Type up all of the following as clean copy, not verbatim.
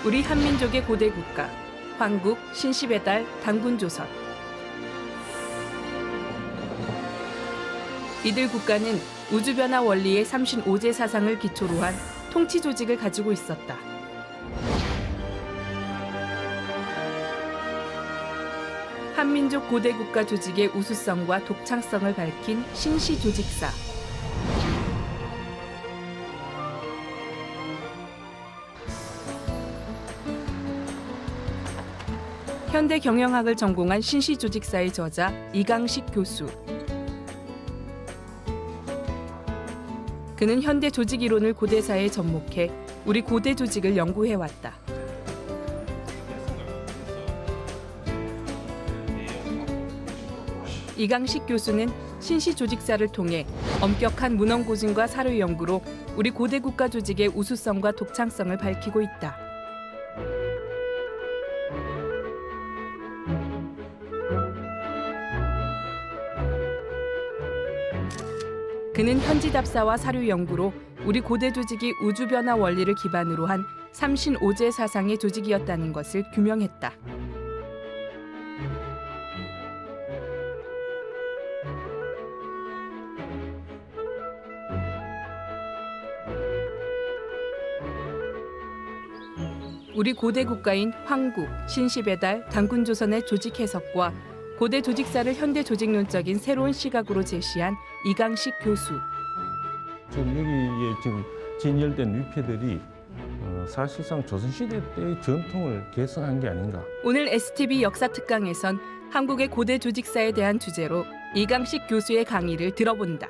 우리 한민족의 고대 국가, 황국, 신시배달, 단군조선. 이들 국가는 우주변화 원리의 35제 사상을 기초로 한 통치 조직을 가지고 있었다. 한민족 고대 국가 조직의 우수성과 독창성을 밝힌 신시조직사. 현대 경영학을 전공한 신시조직사의 저자 이강식 교수. 그는 현대 조직 이론을 고대사에 접목해 우리 고대 조직을 연구해왔다. 이강식 교수는 신시조직사를 통해 엄격한 문헌고증과 사료 연구로 우리 고대 국가 조직의 우수성과 독창성을 밝히고 있다. 그는 현지 답사와 사료 연구로 우리 고대 조직이 우주 변화 원리를 기반으로 한 삼신오제 사상의 조직이었다는 것을 규명했다. 우리 고대 국가인 황국, 신시배달, 단군조선의 조직 해석과 고대 조직사를 현대 조직론적인 새로운 시각으로 제시한 이강식 교수. 지금 여기에 지금 진열된 위패들이 사실상 조선시대 때의 전통을 계승한 게 아닌가. 오늘 STV 역사특강에선 한국의 고대 조직사에 대한 주제로 이강식 교수의 강의를 들어본다.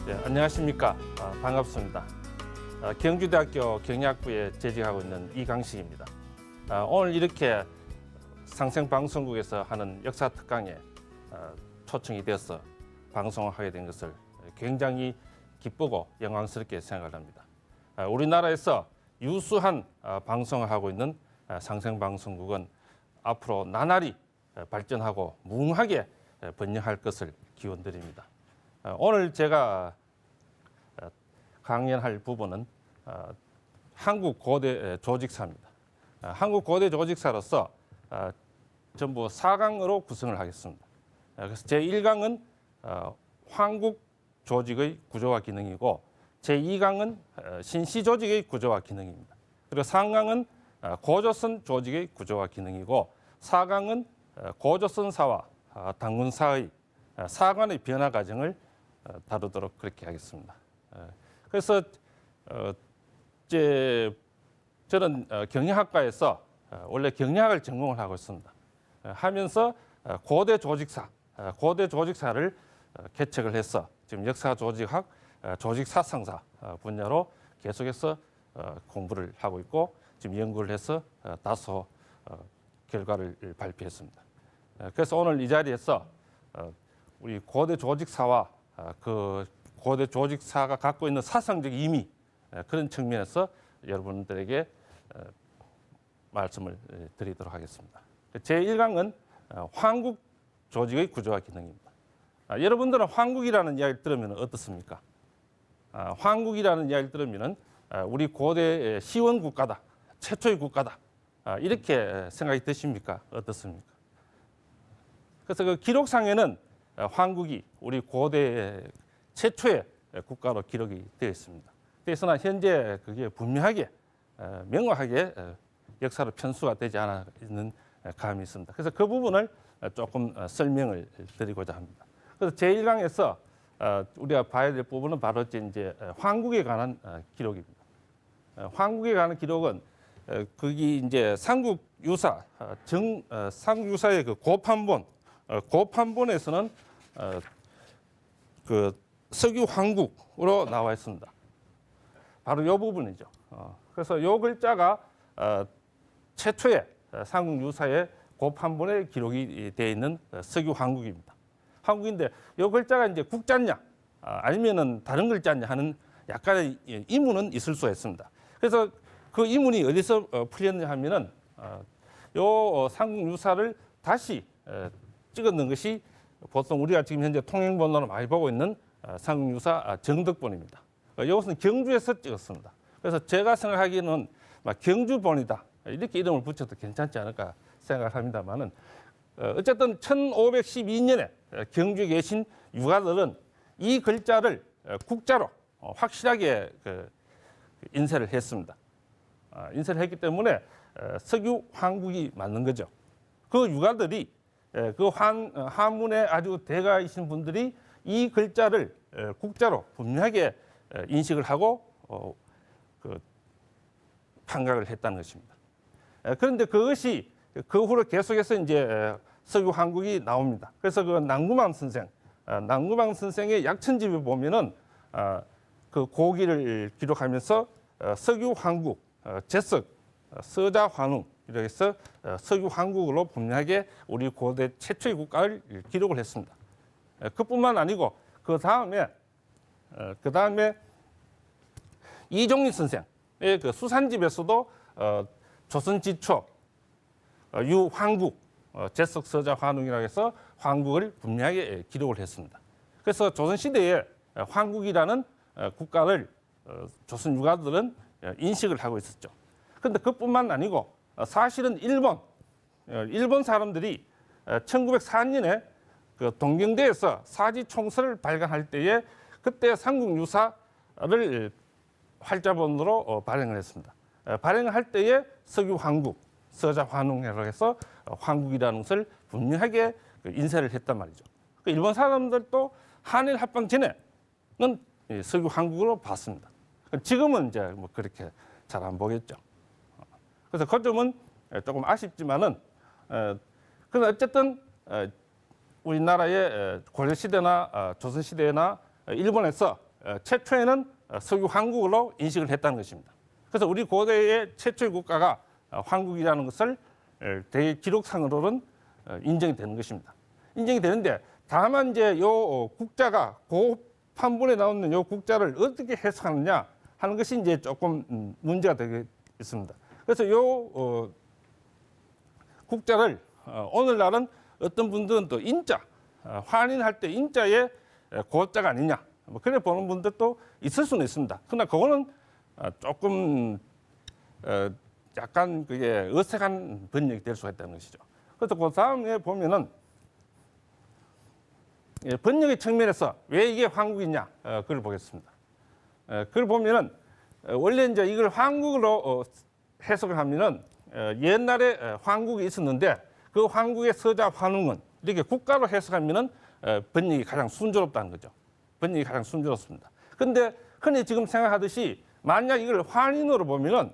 네, 안녕하십니까. 반갑습니다. 경주대학교 경영학부에 재직하고 있는 이강식입니다. 오늘 이렇게 상생방송국에서 하는 역사특강에 초청이 되어서 방송을 하게 된 것을 굉장히 기쁘고 영광스럽게 생각을 합니다. 우리나라에서 유수한 방송을 하고 있는 상생방송국은 앞으로 나날이 발전하고 무궁하게 번영할 것을 기원드립니다. 오늘 제가 강연할 부분은 한국 고대 조직사입니다. 한국 고대 조직사로서 전부 4강으로 구성을 하겠습니다. 그래서 제1강은 황국 조직의 구조와 기능이고 제2강은 신시 조직의 구조와 기능입니다. 그리고 3강은 고조선 조직의 구조와 기능이고 4강은 고조선사와 단군사의 사관의 변화 과정을 다루도록 그렇게 하겠습니다. 그래서 저는 경영학과에서 원래 경영학을 전공을 하고 있습니다. 하면서 고대 조직사를 개척을 해서 지금 역사 조직학, 조직사상사 분야로 계속해서 공부를 하고 있고 지금 연구를 해서 다소 결과를 발표했습니다. 그래서 오늘 이 자리에서 우리 고대 조직사와 그 고대 조직사가 갖고 있는 사상적 의미 그런 측면에서 여러분들에게 말씀을 드리도록 하겠습니다. 제1강은 황국 조직의 구조와 기능입니다. 여러분들은 황국이라는 이야기를 들으면 어떻습니까? 황국이라는 이야기를 들으면 우리 고대 시원 국가다, 최초의 국가다 이렇게 생각이 드십니까? 어떻습니까? 그래서 그 기록상에는 황국이 우리 고대 최초의 국가로 기록이 되어 있습니다. 그래서나 현재 그게 분명하게 명확하게 역사로 편수가 되지 않아 있는 감이 있습니다. 그래서 그 부분을 조금 설명을 드리고자 합니다. 그래서 제1강에서 우리가 봐야 될 부분은 바로 이제 황국에 관한 기록입니다. 황국에 관한 기록은 거기 이제 삼국 유사 삼국 유사의 그 고판본 고판본에서는 그 석유 황국으로 나와 있습니다. 바로 이 부분이죠. 그래서 이 글자가 최초의 삼국 유사의 고판본에 기록이 되어 있는 석유 황국입니다. 황국인데 이 글자가 이제 국자냐 아니면은 다른 글자냐 하는 약간의 의문은 있을 수가 있습니다. 그래서 그 의문이 어디서 풀렸냐 하면은 요 삼국 유사를 다시 찍어넣은 것이 보통 우리가 지금 현재 통행본으로 많이 보고 있는 삼국 유사 정덕본입니다. 이것은 경주에서 찍었습니다. 그래서 제가 생각하기에는 경주본이다 이렇게 이름을 붙여도 괜찮지 않을까 생각합니다만은 어쨌든 1512년에 경주에 계신 유가들은 이 글자를 국자로 확실하게 인쇄를 했습니다. 인쇄를 했기 때문에 석유 황국이 맞는 거죠. 그 유가들이 그 한문에 아주 대가이신 분들이 이 글자를 국자로 분명하게 인식을 하고 판각을 했다는 것입니다. 그런데 그것이 그 후로 계속해서 이제 석유 황국이 나옵니다. 그래서 그 남구망 선생의 약천집에 보면은 그 고기를 기록하면서 석유 황국, 제석, 서자 환웅 이렇게 해서 석유 황국으로 분명하게 우리 고대 최초의 국가를 기록을 했습니다. 그뿐만 아니고 그 다음에 이종립 선생의 그 수산집에서도 조선지초, 유황국, 제석, 서자 환웅이라고 해서 황국을 분명하게 기록을 했습니다. 그래서 조선시대에 황국이라는 국가를 조선 유가들은 인식을 하고 있었죠. 그런데 그뿐만 아니고 사실은 일본 사람들이 1904년에 그 동경대에서 사지총서를 발간할 때에 그때 삼국 유사를 활자본으로 발행을 했습니다. 발행을 할 때에 석유 황국, 서자 환웅이라고 해서 황국이라는 것을 분명하게 인쇄를 했단 말이죠. 일본 사람들도 한일 합방 전에는 석유 황국으로 봤습니다. 지금은 이제 뭐 그렇게 잘 안 보겠죠. 그래서 그 점은 조금 아쉽지만은, 그런데 어쨌든 우리나라의 고려 시대나 조선 시대나 일본에서 최초에는 석유 황국으로 인식을 했다는 것입니다. 그래서 우리 고대의 최초의 국가가 황국이라는 것을 대개 기록상으로는 인정이 되는 것입니다. 인정이 되는데 다만 이제 요 국자가 고판본에 나오는 요 국자를 어떻게 해석하느냐 하는 것이 이제 조금 문제가 되겠습니다. 그래서 요 국자를 오늘날은 어떤 분들은 또 인자, 환인할 때 인자에 고자가 아니냐 뭐 그래 보는 분들도 있을 수는 있습니다. 그러나 그거는 조금 약간 그게 어색한 번역이 될 수가 있다는 것이죠. 그래서 그 다음에 보면은 번역의 측면에서 왜 이게 황국이냐 그걸 보겠습니다. 그걸 보면은 원래 이제 이걸 황국으로 해석을 하면은 옛날에 황국이 있었는데 그 황국의 서자 환웅은 이렇게 국가로 해석하면은 번역이 가장 순조롭다는 거죠. 번역이 가장 순조롭습니다. 그런데 흔히 지금 생각하듯이 만약 이걸 환인으로 보면은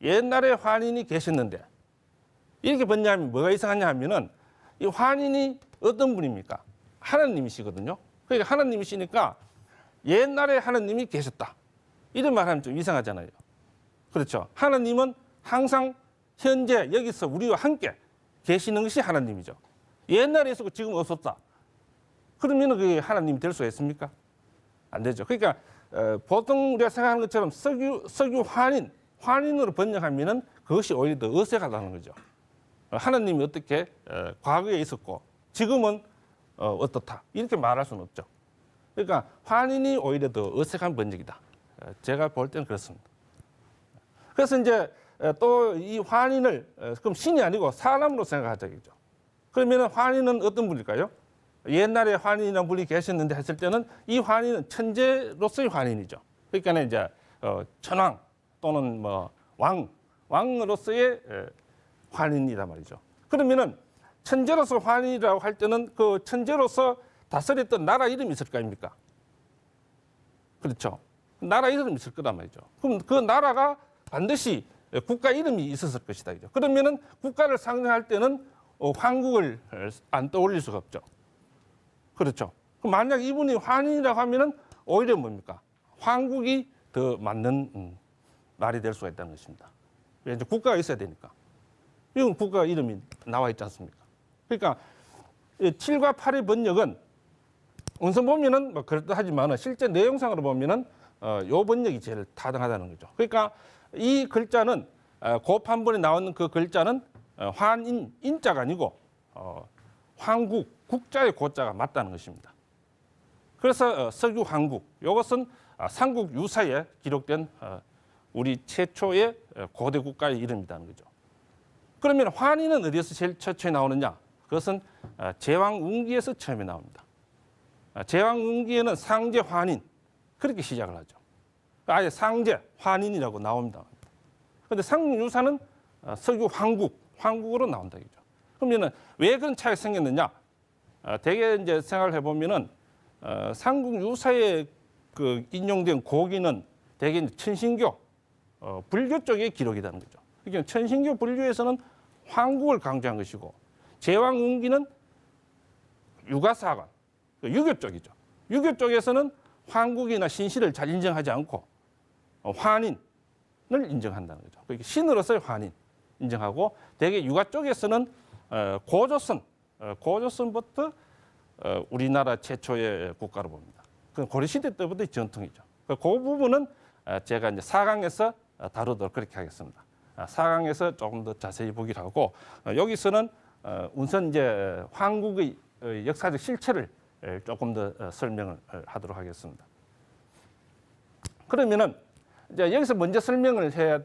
옛날에 환인이 계셨는데 이렇게 번역하면 뭐가 이상하냐 하면은 이 환인이 어떤 분입니까? 하나님이시거든요. 그러니까 하나님이시니까 옛날에 하나님이 계셨다. 이런 말하면 좀 이상하잖아요. 그렇죠. 하나님은 항상 현재 여기서 우리와 함께 계시는 것이 하나님이죠. 옛날에 있었고 지금 없었다. 그러면 그게 하나님이 될 수가 있습니까? 안 되죠. 그러니까 보통 우리가 생각하는 것처럼 석유 환인으로 번역하면은 그것이 오히려 더 어색하다는 거죠. 하나님이 어떻게 과거에 있었고 지금은 어떻다 이렇게 말할 수는 없죠. 그러니까 환인이 오히려 더 어색한 번역이다. 제가 볼 때는 그렇습니다. 그래서 이제 또 이 환인을 그럼 신이 아니고 사람으로 생각하자겠죠. 그러면 환인은 어떤 분일까요? 옛날에 환인이라는 분이 계셨는데 했을 때는 이 환인은 천재로서의 환인이죠. 그러니까 이제 천왕 또는 뭐 왕으로서의 환인이란 말이죠. 그러면은 천재로서 환인이라고 할 때는 그 천재로서 다스렸던 나라 이름이 있을 거 아닙니까? 그렇죠. 나라 이름이 있을 거란 말이죠. 그럼 그 나라가 반드시 국가 이름이 있었을 것이다. 그죠? 그러면은 국가를 상징할 때는 황국을 안 떠올릴 수가 없죠. 그렇죠. 그럼 만약 이분이 환인이라고 하면은 오히려 뭡니까? 황국이 더 맞는 말이 될 수가 있다는 것입니다. 왜? 이제 국가가 있어야 되니까. 이건 국가 이름이 나와 있지 않습니까? 그러니까 7과 8의 번역은 우선 보면은 뭐 그렇다하지만 실제 내용상으로 보면은 요 번역이 제일 타당하다는 거죠. 그러니까 이 글자는 고판본에 나오는 그 글자는 환인 인자가 아니고 황국 국자의 고자가 맞다는 것입니다. 그래서 석유 황국 이것은 삼국 유사에 기록된 우리 최초의 고대 국가의 이름이라는 거죠. 그러면 환인은 어디에서 제일 최초에 나오느냐? 그것은 제왕운기에서 처음에 나옵니다. 제왕운기에는 상제 환인 그렇게 시작을 하죠. 아예 상제 환인이라고 나옵니다. 그런데 삼국 유사는 석유 황국으로 나온다 이죠. 그러면은 왜 그런 차이가 생겼느냐? 대개 이제 생각을 해보면은 삼국 유사에 그 인용된 고기는 대개 이제 천신교 불교 쪽의 기록이라는 거죠. 그러니까 천신교 불교에서는 황국을 강조한 것이고 제왕운기는 유가사관 유교 쪽이죠. 유교 쪽에서는 황국이나 신실을 잘 인정하지 않고 환인을 인정한다는 거죠. 그러니까 신으로서의 환인 인정하고 대개 유가 쪽에서는 고조선부터 우리나라 최초의 국가로 봅니다. 그 고려시대 때부터의 전통이죠. 그 부분은 제가 이제 4강에서 다루도록 그렇게 하겠습니다. 4강에서 조금 더 자세히 보기로 하고 여기서는 우선 이제 황국의 역사적 실체를 조금 더 설명을 하도록 하겠습니다. 그러면은 이제 여기서 먼저 설명을 해야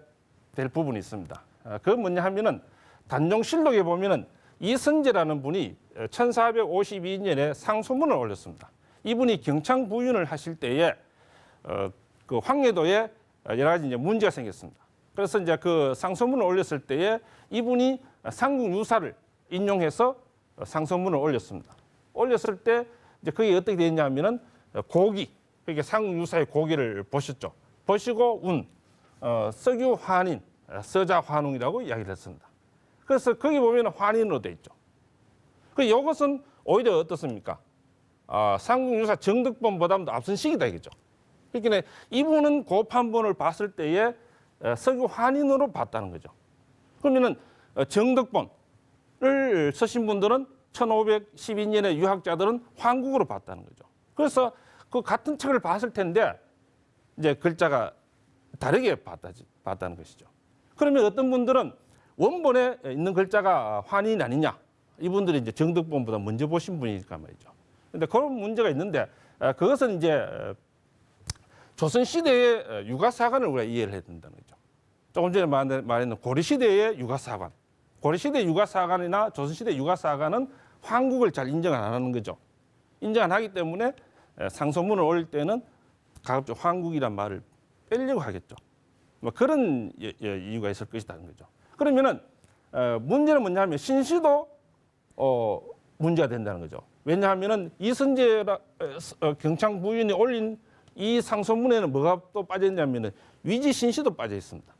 될 부분이 있습니다. 그건 뭐냐 하면은 단종실록에 보면은 이선제라는 분이 1452년에 상소문을 올렸습니다. 이분이 경창부윤을 하실 때에 그 황해도에 여러 가지 이제 문제가 생겼습니다. 그래서 이제 그 상소문을 올렸을 때에 이분이 삼국 유사를 인용해서 상소문을 올렸습니다. 올렸을 때 이제 그게 어떻게 됐냐면은 고기, 그러니까 삼국 유사의 고기를 보셨죠. 보시고 석유 환인, 서자 환웅이라고 이야기를 했습니다. 그래서 거기 보면 환인으로 돼 있죠. 그 이것은 오히려 어떻습니까? 삼국 유사 정덕본보다도 앞선 시기다 이거죠. 그러니까 이분은 고판본을 봤을 때에 석유 환인으로 봤다는 거죠. 그러면은 정덕본을 쓰신 분들은 1512년에 유학자들은 황국으로 봤다는 거죠. 그래서 그 같은 책을 봤을 텐데 이제 글자가 다르게 봤다는 것이죠. 그러면 어떤 분들은 원본에 있는 글자가 환인이 아니냐? 이분들이 이제 정덕본보다 먼저 보신 분이니까 말이죠. 근데 그런 문제가 있는데 그것은 이제 조선 시대의 유가사관을 우리가 이해를 해야 된다는 거죠. 조금 전에 말했는 고려시대의 유가사관, 고려시대 유가사관이나 조선시대 유가사관은 황국을 잘 인정 안 하는 거죠. 인정 안 하기 때문에 상소문을 올릴 때는 가급적 황국이란 말을 빼려고 하겠죠. 뭐 그런 이유가 있을 것이라는 거죠. 그러면은 문제는 뭐냐면 신시도 문제가 된다는 거죠. 왜냐하면은 이선제 경창부윤이 올린 이 상소문에는 뭐가 또 빠져 있냐면은 위지 신시도 빠져 있습니다.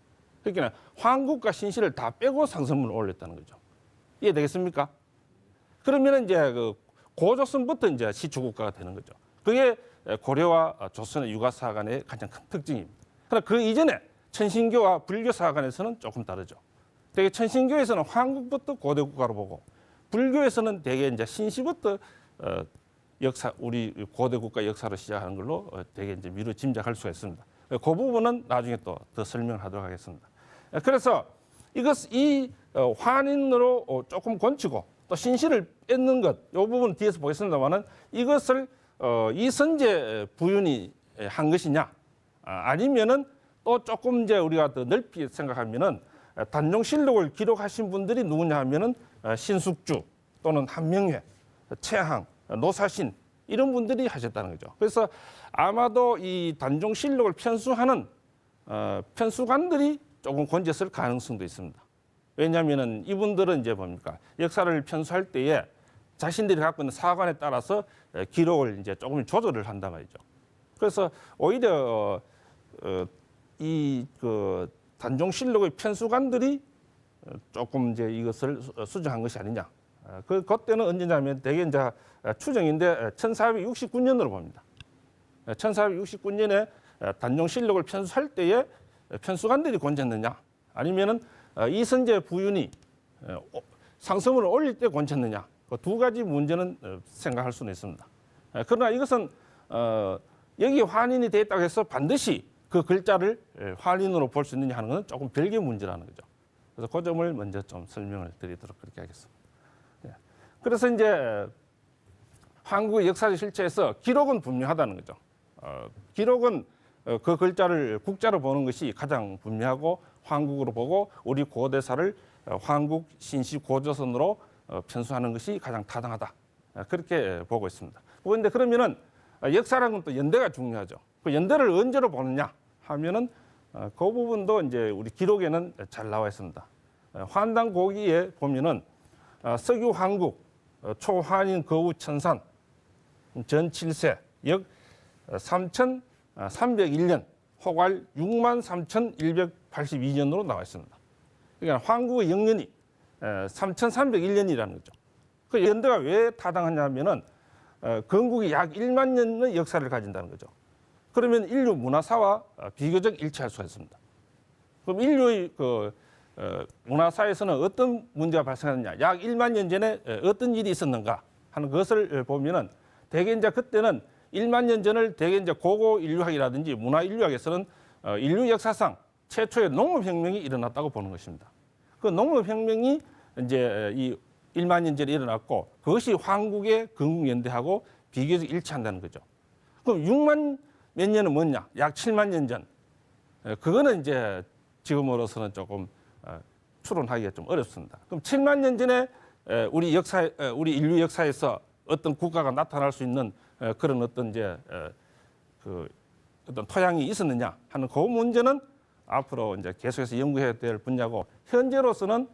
그러니까 황국과 신시를 다 빼고 상소문을 올렸다는 거죠. 이해되겠습니까? 그러면은 이제 그 고조선부터 이제 시초국가가 되는 거죠. 그게 고려와 조선의 유가사관의 가장 큰 특징입니다. 그러나 그 이전에 천신교와 불교사관에서는 조금 다르죠. 되게 천신교에서는 황국부터 고대 국가로 보고 불교에서는 되게 이제 신시부터 역사 우리 고대 국가 역사를 시작하는 걸로 되게 이제 미루 짐작할 수가 있습니다. 그 부분은 나중에 또 더 설명을 하도록 하겠습니다. 그래서 이 환인으로 조금 권치고 또 신시를 뺏는 것, 이 부분 뒤에서 보겠습니다만은 이것을 이선제 부윤이 한 것이냐, 아니면은 또 조금 이제 우리가 더 넓게 생각하면은 단종실록을 기록하신 분들이 누구냐 하면은 신숙주 또는 한명회, 최항, 노사신 이런 분들이 하셨다는 거죠. 그래서 아마도 이 단종실록을 편수하는 편수관들이 조금 권졌을 가능성도 있습니다. 왜냐하면은 이분들은 이제 뭡니까 역사를 편수할 때에 자신들이 갖고 있는 사관에 따라서 기록을 이제 조금 조절을 한단 말이죠. 그래서 오히려 이 그 단종실록의 편수관들이 조금 이제 이것을 수정한 것이 아니냐. 그때는 언제냐면 대개 이제 추정인데 1469년으로 봅니다. 1469년에 단종실록을 편수할 때에 편수관들이 권쳤느냐, 아니면은 이선제 부윤이 상서문을 올릴 때 권쳤느냐, 그 두 가지 문제는 생각할 수는 있습니다. 그러나 이것은 여기 환인이 됐다고 해서 반드시 그 글자를 환인으로 볼 수 있느냐 하는 것은 조금 별개의 문제라는 거죠. 그래서 그 점을 먼저 좀 설명을 드리도록 그렇게 하겠습니다. 그래서 이제 한국의 역사적 실체에서 기록은 분명하다는 거죠. 기록은 그 글자를 국자로 보는 것이 가장 분명하고 한국으로 보고 우리 고대사를 한국 신시 고조선으로 편수하는 것이 가장 타당하다. 그렇게 보고 있습니다. 그런데 그러면은 역사라는 건 또 연대가 중요하죠. 그 연대를 언제로 보느냐 하면은 그 부분도 이제 우리 기록에는 잘 나와 있습니다. 환당 고기에 보면은 석유 한국 초환인 거우 천산 전 7세 역 3,301년 호괄 63,182년으로 나와 있습니다. 그러니까 한국의 영년이 3,301년이라는 거죠. 그 연대가 왜 타당하냐면은 건국이 약 1만 년의 역사를 가진다는 거죠. 그러면 인류 문화사와 비교적 일치할 수가 있습니다. 그럼 인류의 문화사에서는 어떤 문제가 발생하느냐, 약 1만 년 전에 어떤 일이 있었는가 하는 것을 보면은 대개 이제 그때는 1만 년 전을 대개 이제 고고 인류학이라든지 문화 인류학에서는 인류 역사상 최초의 농업혁명이 일어났다고 보는 것입니다. 그 농업혁명이 이제 이 1만 년 전에 일어났고 그것이 한국의 건국연대하고 비교적 일치한다는 거죠. 그럼 6만 몇 년은 뭐냐? 약 7만 년 전. 그거는 이제 지금으로서는 조금 추론하기가 좀 어렵습니다. 그럼 7만 년 전에 우리 인류 역사에서 어떤 국가가 나타날 수 있는 그런 어떤 이제 어떤 토양이 있었느냐 하는 그 문제는 앞으로 이제 계속해서 연구해야 될 분야고 현재로서는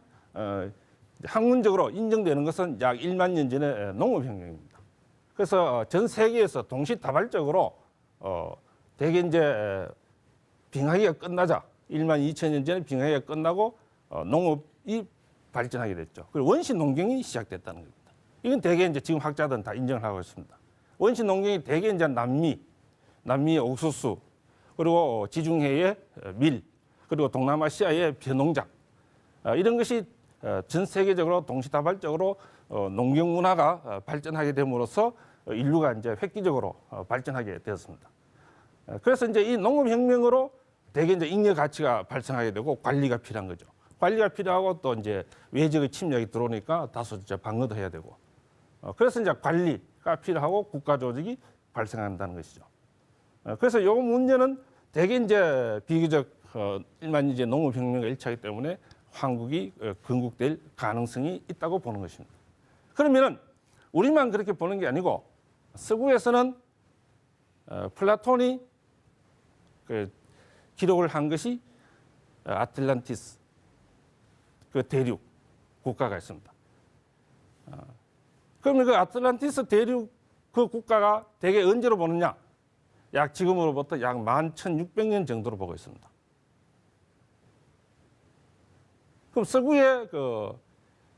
학문적으로 인정되는 것은 약 1만 년 전의 농업혁명입니다. 그래서 전 세계에서 동시다발적으로 대개 이제 빙하기가 끝나자 1만 2천 년 전에 빙하기가 끝나고 농업이 발전하게 됐죠. 그리고 원시 농경이 시작됐다는 겁니다. 이건 대개 이제 지금 학자들은 다 인정을 하고 있습니다. 원시 농경이 대개 이제 남미의 옥수수, 그리고 지중해의 밀, 그리고 동남아시아의 벼농작 이런 것이 전 세계적으로 동시다발적으로 농경 문화가 발전하게 됨으로써 인류가 이제 획기적으로 발전하게 되었습니다. 그래서 이제 이 농업혁명으로 대개 이제 잉여 가치가 발생하게 되고 관리가 필요한 거죠. 관리가 필요하고 또 이제 외적의 침략이 들어오니까 다소 이제 방어도 해야 되고 그래서 이제 관리가 필요하고 국가 조직이 발생한다는 것이죠. 그래서 이 문제는 대개 이제 비교적 1만 년 전에 농업혁명과 일치하기 때문에 한국이 건국될 가능성이 있다고 보는 것입니다. 그러면은 우리만 그렇게 보는 게 아니고 서구에서는 플라톤이 기록을 한 것이 아틀란티스 그 대륙 국가가 있습니다. 그러면 그 아틀란티스 대륙 그 국가가 대개 언제로 보느냐? 약 지금으로부터 약 11,600년 정도로 보고 있습니다. 그럼 서구의 그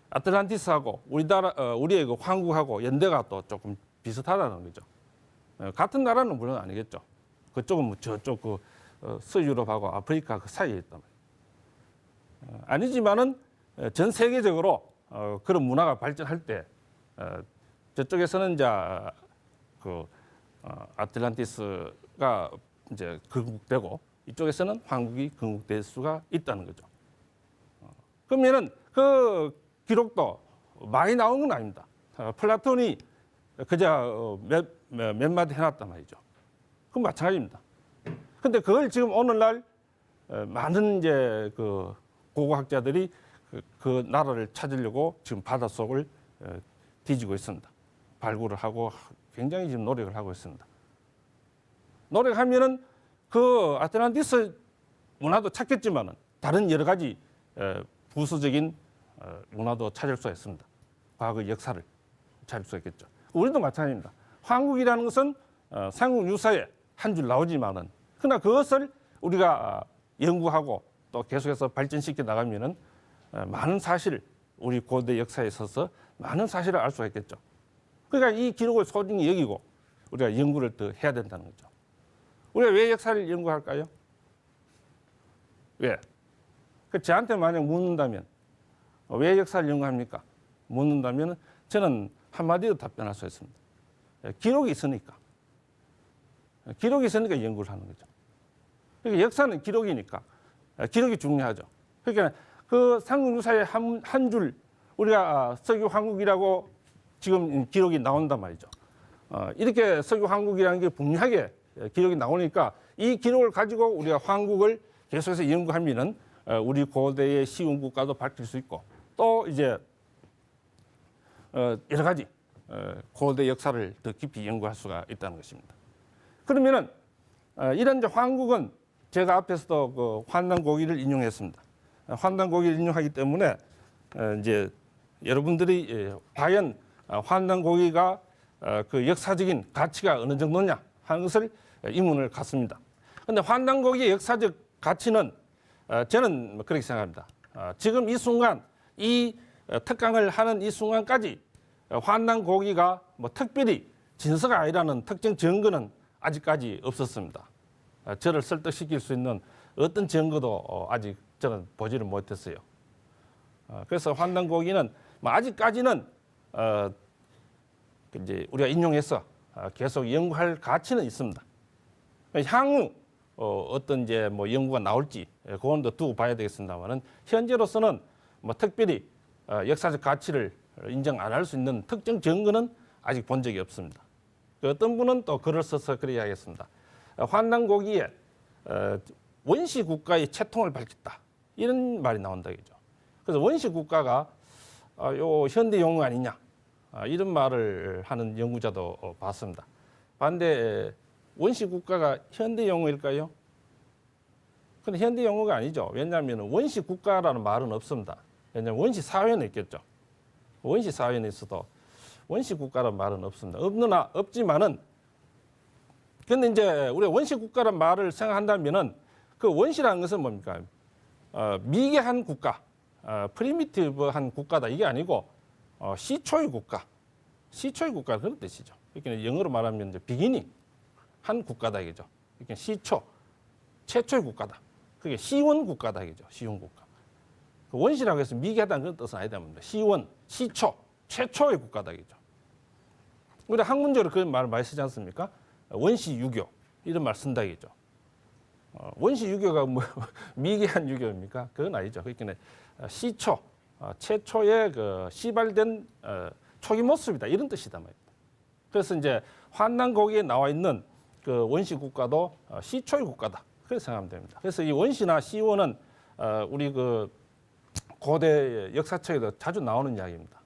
아틀란티스하고 우리의 그 한국하고 연대가 또 조금 비슷하다는 거죠. 같은 나라는 물론 아니겠죠. 그쪽은 뭐 저쪽 그 서유럽하고 아프리카 그 사이에 있단 말이에요. 아니지만은 전 세계적으로 그런 문화가 발전할 때 저쪽에서는 이제 그 아틀란티스가 이제 건국되고 이쪽에서는 한국이 건국될 수가 있다는 거죠. 그러면은 그 기록도 많이 나온 건 아닙니다. 플라톤이 그저 몇 마디 해놨단 말이죠. 그건 마찬가지입니다. 근데 그걸 지금 오늘날 많은 이제 그 고고학자들이 그 나라를 찾으려고 지금 바닷속을 뒤지고 있습니다. 발굴을 하고 굉장히 지금 노력을 하고 있습니다. 노력하면은 그 아틀란티스 문화도 찾겠지만은 다른 여러 가지 부수적인 문화도 찾을 수가 있습니다. 과거 역사를 찾을 수 있겠죠. 우리도 마찬가지입니다. 한국이라는 것은 삼국 유사에 한 줄 나오지만은 그러나 그것을 우리가 연구하고 또 계속해서 발전시켜 나가면은 많은 사실, 우리 고대 역사에 있어서 많은 사실을 알 수가 있겠죠. 그러니까 이 기록을 소중히 여기고 우리가 연구를 더 해야 된다는 거죠. 우리가 왜 역사를 연구할까요? 왜? 저한테 만약 묻는다면 왜 역사를 연구합니까? 묻는다면 저는 한마디로 답변할 수 있습니다. 기록이 있으니까. 기록이 있으니까 연구를 하는 거죠. 그러니까 역사는 기록이니까 기록이 중요하죠. 그러니까 그 삼국유사의 한 줄 우리가 서기황국이라고 지금 기록이 나온단 말이죠. 이렇게 서기황국이라는 게 분명하게 기록이 나오니까 이 기록을 가지고 우리가 황국을 계속해서 연구하면은 우리 고대의 시운 국가도 밝힐 수 있고 또 이제 여러 가지 고대 역사를 더 깊이 연구할 수가 있다는 것입니다. 그러면은 이런 이제 황국은 제가 앞에서도 그 환난고기를 인용했습니다. 환난고기를 인용하기 때문에 이제 여러분들이 과연 환난고기가 그 역사적인 가치가 어느 정도냐 하는 것을 의문을 갖습니다. 그런데 환난고기의 역사적 가치는 저는 그렇게 생각합니다. 지금 이 순간 이 특강을 하는 이 순간까지 환난고기가 뭐 특별히 진서가 아니라는 특정 증거는 아직까지 없었습니다. 저를 설득시킬 수 있는 어떤 증거도 아직 저는 보지를 못했어요. 그래서 환난고기는 아직까지는 이제 우리가 인용해서 계속 연구할 가치는 있습니다. 향후 어떤 이제 뭐 연구가 나올지 그건 더 두고 봐야 되겠습니다만은 현재로서는 뭐 특별히 역사적 가치를 인정 안 할 수 있는 특정 증거는 아직 본 적이 없습니다. 어떤 분은 또 글을 써서 그래야 하겠습니다. 환난고기에 원시 국가의 채통을 밝혔다 이런 말이 나온다겠죠. 그래서 원시 국가가 요 현대 용어 아니냐 이런 말을 하는 연구자도 봤습니다. 반대 원시 국가가 현대 용어일까요? 근데 현대 용어가 아니죠. 왜냐하면 원시 국가라는 말은 없습니다. 왜냐하면 원시 사회는 있겠죠. 원시 사회는 있어도 원시 국가라는 말은 없습니다. 없지만은 근데 이제 우리가 원시 국가라는 말을 생각한다면은 그 원시라는 것은 뭡니까? 미개한 국가, 프리미티브한 국가다 이게 아니고 시초의 국가, 시초의 국가 그런 뜻이죠. 그러니까 영어로 말하면 이제 비기닝 한 국가다 이거죠. 그러니까 시초, 최초의 국가다. 그게 시원 국가다 이거죠. 시원 국가. 그 원시라고 해서 미개하다는 그런 뜻은 아니다 봅니다. 시원, 시초, 최초의 국가다 이거죠. 우리가 학문적으로 그런 말을 많이 쓰지 않습니까? 원시 유교 이런 말 쓴다 이거죠. 원시 유교가 뭐 미개한 유교입니까? 그건 아니죠. 그러니까 시초, 최초의 그 시발된 초기 모습이다 이런 뜻이다 말입니다. 그래서 이제 환난고기에 나와 있는 그 원시 국가도 시초의 국가다 그렇게 생각하면 됩니다. 그래서 이 원시나 시원은 우리 그 고대 역사책에도 자주 나오는 이야기입니다.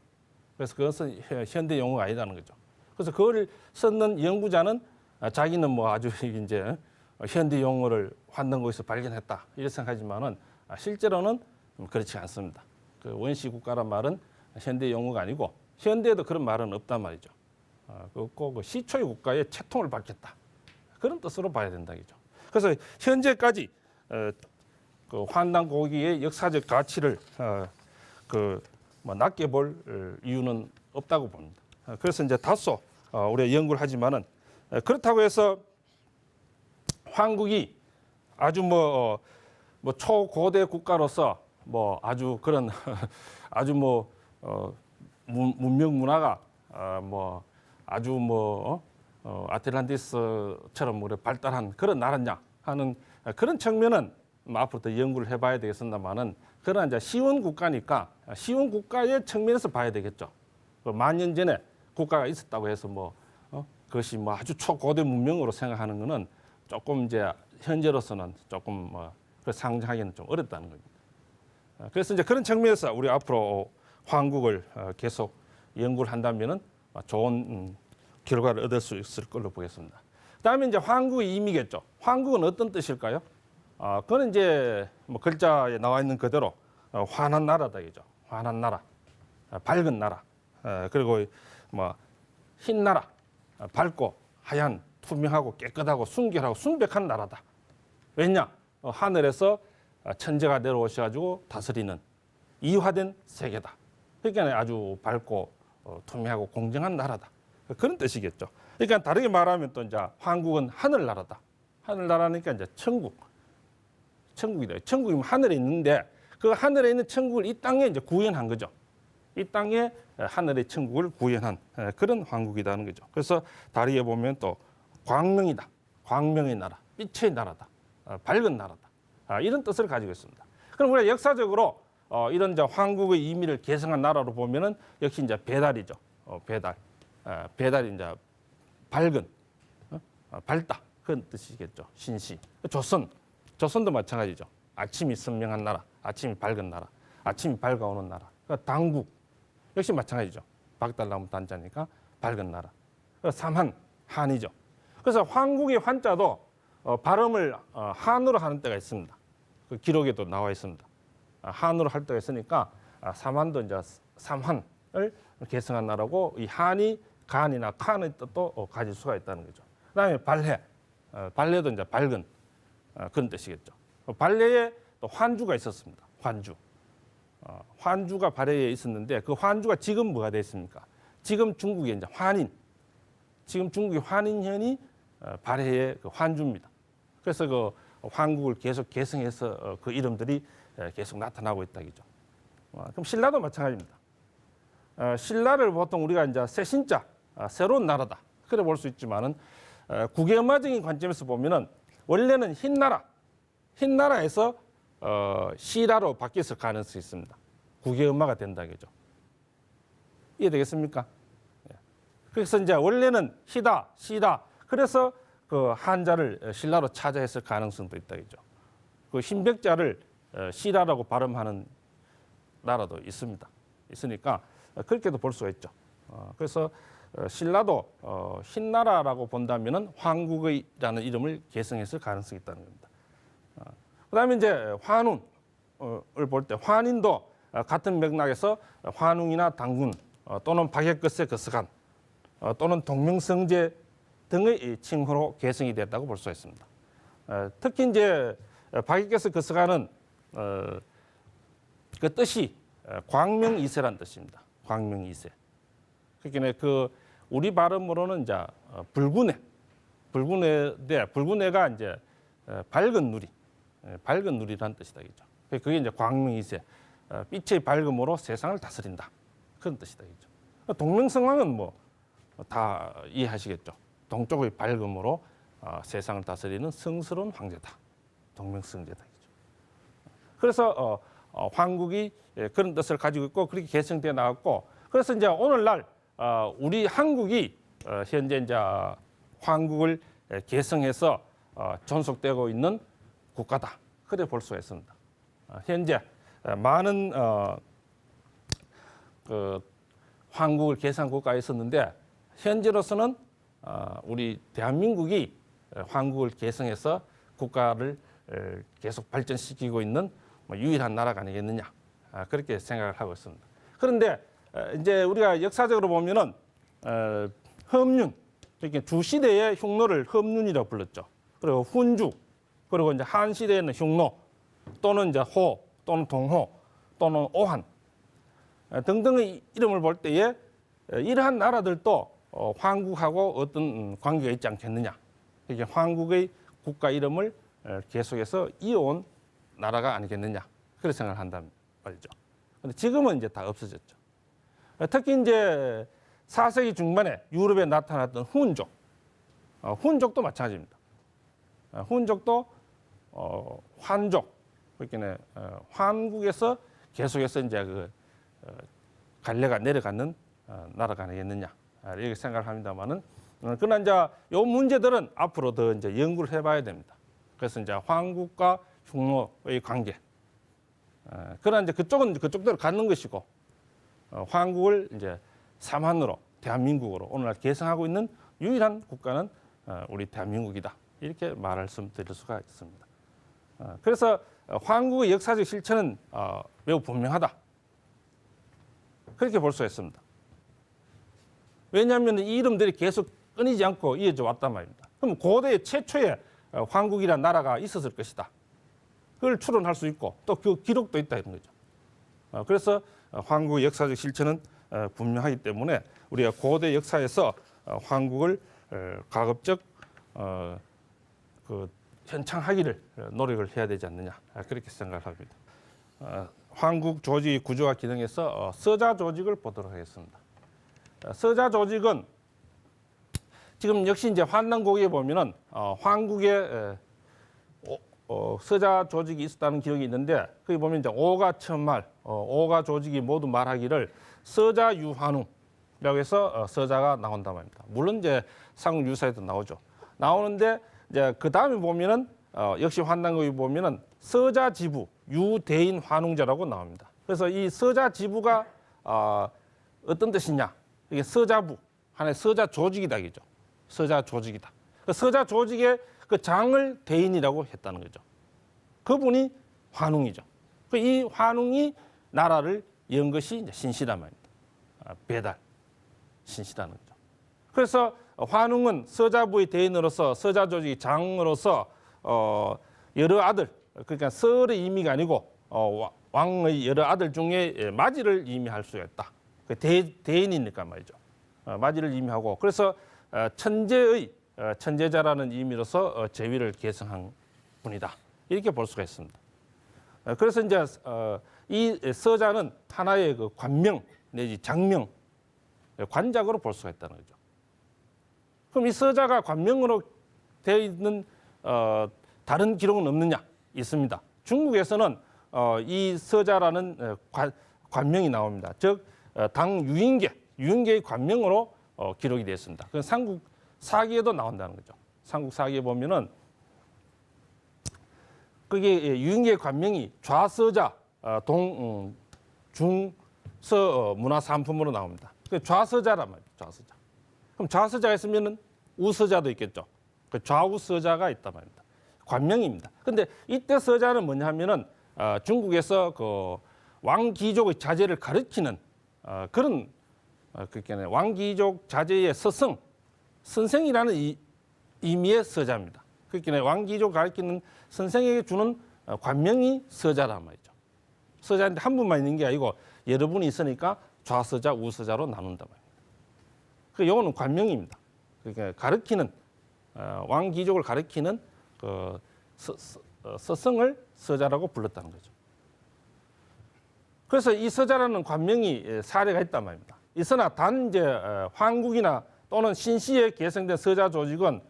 그래서 그것은 현대 용어가 아니라는 거죠. 그래서 그걸 썼는 연구자는 자기는 뭐 아주 이제 현대 용어를 환난고기에서 발견했다 이렇게 생각하지만은 실제로는 그렇지 않습니다. 그 원시 국가란 말은 현대 용어가 아니고 현대에도 그런 말은 없단 말이죠. 꼭 시초의 국가의 채통을 밝혔다 그런 뜻으로 봐야 된다죠. 그래서 현재까지 그 환난고기의 역사적 가치를 뭐 낮게 볼 이유는 없다고 봅니다. 그래서 이제 다소 우리가 연구를 하지만은 그렇다고 해서 황국이 아주 뭐 초고대 국가로서 뭐 아주 그런 아주 뭐 문명 문화가 뭐 아주 뭐 아틀란티스처럼 우리 발달한 그런 나라냐 하는 그런 측면은 앞으로 더 연구를 해봐야 되겠습니다만은 그러나 이제 시원 국가니까 시원 국가의 측면에서 봐야 되겠죠. 만 년 전에 국가가 있었다고 해서 뭐 그것이 뭐 아주 초고대 문명으로 생각하는 것은 조금 이제 현재로서는 조금 뭐 상정하기는 좀 어렵다는 겁니다. 그래서 이제 그런 측면에서 우리 앞으로 황국을 계속 연구를 한다면은 좋은 결과를 얻을 수 있을 걸로 보겠습니다. 그다음에 이제 황국의 의미겠죠. 황국은 어떤 뜻일까요? 그거는 이제 뭐 글자에 나와 있는 그대로 환한 나라다 이죠. 환한 나라, 밝은 나라, 그리고 뭐 흰 나라, 밝고 하얀, 투명하고 깨끗하고 순결하고 순백한 나라다. 왜냐? 하늘에서 천재가 내려오셔가지고 다스리는 이화된 세계다. 그러니까 아주 밝고 투명하고 공정한 나라다. 그런 뜻이겠죠. 그러니까 다르게 말하면 또 이제 한국은 하늘나라다. 하늘나라니까 이제 천국이다. 천국이 하늘에 있는데 그 하늘에 있는 천국을 이 땅에 이제 구현한 거죠. 이 땅에 하늘의 천국을 구현한 그런 황국이라는 거죠. 그래서 다리에 보면 또 광명이다. 광명의 나라, 빛의 나라다. 밝은 나라다. 이런 뜻을 가지고 있습니다. 그럼 우리가 역사적으로 이런 이제 황국의 의미를 계승한 나라로 보면은 역시 이제 배달이죠. 배달. 배달이 이제 밝은, 밝다. 그런 뜻이겠죠. 신시. 조선도 마찬가지죠. 아침이 선명한 나라, 아침이 밝은 나라, 아침이 밝아오는 나라. 당국 역시 마찬가지죠. 박달나무 단자니까 밝은 나라. 삼한, 한이죠. 그래서 황국의 한자도 발음을 한으로 하는 때가 있습니다. 그 기록에도 나와 있습니다. 한으로 할 때가 있으니까 삼한도 이제 삼한을 계승한 나라고 이 한이 간이나 칸의 뜻도 가질 수가 있다는 거죠. 그다음에 발해, 발해도 이제 밝은 그런 뜻이겠죠. 발해에 또 환주가 있었습니다. 환주. 환주가 발해에 있었는데 그 환주가 지금 뭐가 되어 있습니까? 지금 중국의 이제 환인, 지금 중국의 환인현이 발해의 그 환주입니다. 그래서 그 황국을 계속 계승해서 그 이름들이 계속 나타나고 있다 이죠. 그럼 신라도 마찬가지입니다. 신라를 보통 우리가 이제 새 신자, 새로운 나라다 그래 볼 수 있지만은 국외음화적인 관점에서 보면은 원래는 흰나라에서 시라로 바뀌었을 가능성이 있습니다. 국외음화가 된다 이죠. 이해되겠습니까? 그래서 이제 원래는 시다. 그래서 그 한자를 신라로 찾아했을 가능성도 있다 이죠. 그 흰백자를 시라라고 발음하는 나라도 있습니다. 있으니까 그렇게도 볼 수가 있죠. 그래서 신라도 흰나라라고 본다면은 황국의라는 이름을 계승했을 가능성이 있다는 겁니다. 그다음에 이제 환운을 볼 때 환인도 같은 맥락에서 환웅이나 당군 또는 박역거세 거스간 또는 동명성제 등의 칭호로 계승이 됐다고 볼 수 있습니다. 특히 이제 박역거세 거스간은 그 뜻이 광명이세란 뜻입니다. 광명이세. 그러니까 그 우리 발음으로는 이제 붉은애가 이제 밝은 누리란 뜻이다 이죠. 그게 이제 광명이세, 빛의 밝음으로 세상을 다스린다 그런 뜻이다 이죠. 동명성왕은 뭐 다 이해하시겠죠. 동쪽의 밝음으로 세상을 다스리는 성스러운 황제다. 동명성제다 이죠. 그래서 황국이 그런 뜻을 가지고 있고 그렇게 계승되어 나왔고 그래서 이제 오늘날 우리 한국이 현재 이제 황국을 계승해서 존속되고 있는 국가다. 그래 볼 수가 있습니다. 현재 많은 그 황국을 계승한 국가가 있었는데 현재로서는 우리 대한민국이 황국을 계승해서 국가를 계속 발전시키고 있는 유일한 나라가 아니겠느냐 그렇게 생각을 하고 있습니다. 그런데 이제 우리가 역사적으로 보면은 험륜, 이렇게 주 시대의 흉노를 험륜이라고 불렀죠. 그리고 훈주, 그리고 이제 한 시대에는 흉노, 또는 이제 호, 또는 동호, 또는 오한 등등의 이름을 볼 때에 이러한 나라들도 황국하고 어떤 관계가 있지 않겠느냐. 이게 황국의 국가 이름을 계속해서 이어온 나라가 아니겠느냐. 그렇게 생각을 한단 말이죠. 근데 지금은 이제 다 없어졌죠. 특히 이제 4세기 중반에 유럽에 나타났던 훈족, 훈족도 마찬가지입니다. 훈족도 환족, 그러니까 환국에서 계속해서 이제 그 갈래가 내려가는 나라가 아니겠느냐 이렇게 생각을 합니다만은 그러나 이제 이 문제들은 앞으로 더 이제 연구를 해봐야 됩니다. 그래서 이제 황국과 흉노의 관계, 그러나 이제 그쪽은 그쪽대로 갖는 것이고 황국을 이제 삼한으로 대한민국으로 오늘날 계승하고 있는 유일한 국가는 우리 대한민국이다 이렇게 말씀드릴 수가 있습니다. 그래서 황국의 역사적 실체는 매우 분명하다 그렇게 볼 수가 있습니다. 왜냐하면 이 이름들이 계속 끊이지 않고 이어져 왔단 말입니다. 그럼 고대 최초의 황국이라는 나라가 있었을 것이다. 그걸 추론할 수 있고 또 그 기록도 있다 이런 거죠. 그래서 황국의 역사적 실체는 분명하기 때문에 우리가 고대 역사에서 황국을 가급적 그 현창하기를 노력을 해야 되지 않느냐 그렇게 생각을 합니다. 황국 조직의 구조와 기능에서 서자 조직을 보도록 하겠습니다. 서자 조직은 지금 역시 이제 환난고기에 보면은 황국의 서자 조직이 있었다는 기록이 있는데 거기 보면 이제 오가 처음 말, 오가 조직이 모두 말하기를 서자 유환웅이라고 해서 서자가 나온단 말입니다. 물론 이제 삼국 유사에도 나오죠. 나오는데 이제 그 다음에 보면은 역시 환난고기 보면은 서자 지부 유대인 환웅자라고 나옵니다. 그래서 이 서자 지부가 어떤 뜻이냐? 이게 서자부 하나의 서자 조직이다 이죠. 서자 조직이다. 그 서자 조직의 그 장을 대인이라고 했다는 거죠. 그분이 환웅이죠. 이 환웅이 나라를 연 것이 이제 신시란 말입니다. 배달, 신시라는 거죠. 그래서 환웅은 서자부의 대인으로서 서자 조직의 장으로서 여러 아들, 그러니까 설의 의미가 아니고 왕의 여러 아들 중에 마지를 의미할 수가 있다. 대인이니까 말이죠. 마지를 의미하고 그래서 천재자라는 의미로서 제위를 계승한 분이다. 이렇게 볼 수가 있습니다. 그래서 이제 이 서자는 하나의 그 관명 내지 장명, 관작으로 볼 수가 있다는 거죠. 그럼 이 서자가 관명으로 되어 있는 다른 기록은 없느냐? 있습니다. 중국에서는 이 서자라는 관명이 나옵니다. 즉 당 유인계의 관명으로 기록이 되어 있습니다. 그 삼국 사기에도 나온다는 거죠. 삼국 사기에 보면은 그게 유인계의 관명이 좌서자 중서 문화산품으로 나옵니다. 그 좌서자란 말이죠. 좌서자. 그럼 좌서자가 있으면은 우서자도 있겠죠. 그 좌우서자가 있단 말입니다. 관명입니다. 근데 이때 서자는 뭐냐 하면은 중국에서 그 왕귀족의 자제를 가르치는 그런 그러니까 왕귀족 자제의 서성, 선생이라는 의미의 서자입니다. 그러니까 왕귀족 가르치는 선생에게 주는 관명이 서자란 말이죠. 서자인데 한 분만 있는 게 아니고 여러 분이 있으니까 좌서자, 우서자로 나눈단 말입니다. 그 요거는 관명입니다. 그러니까 가르치는 왕귀족을 가르치는 그 서성을 서자라고 불렀다는 거죠. 그래서 이 서자라는 관명이 사례가 있단 말입니다. 있으나 단 이제 황국이나 또는 신시에 계승된 서자 조직은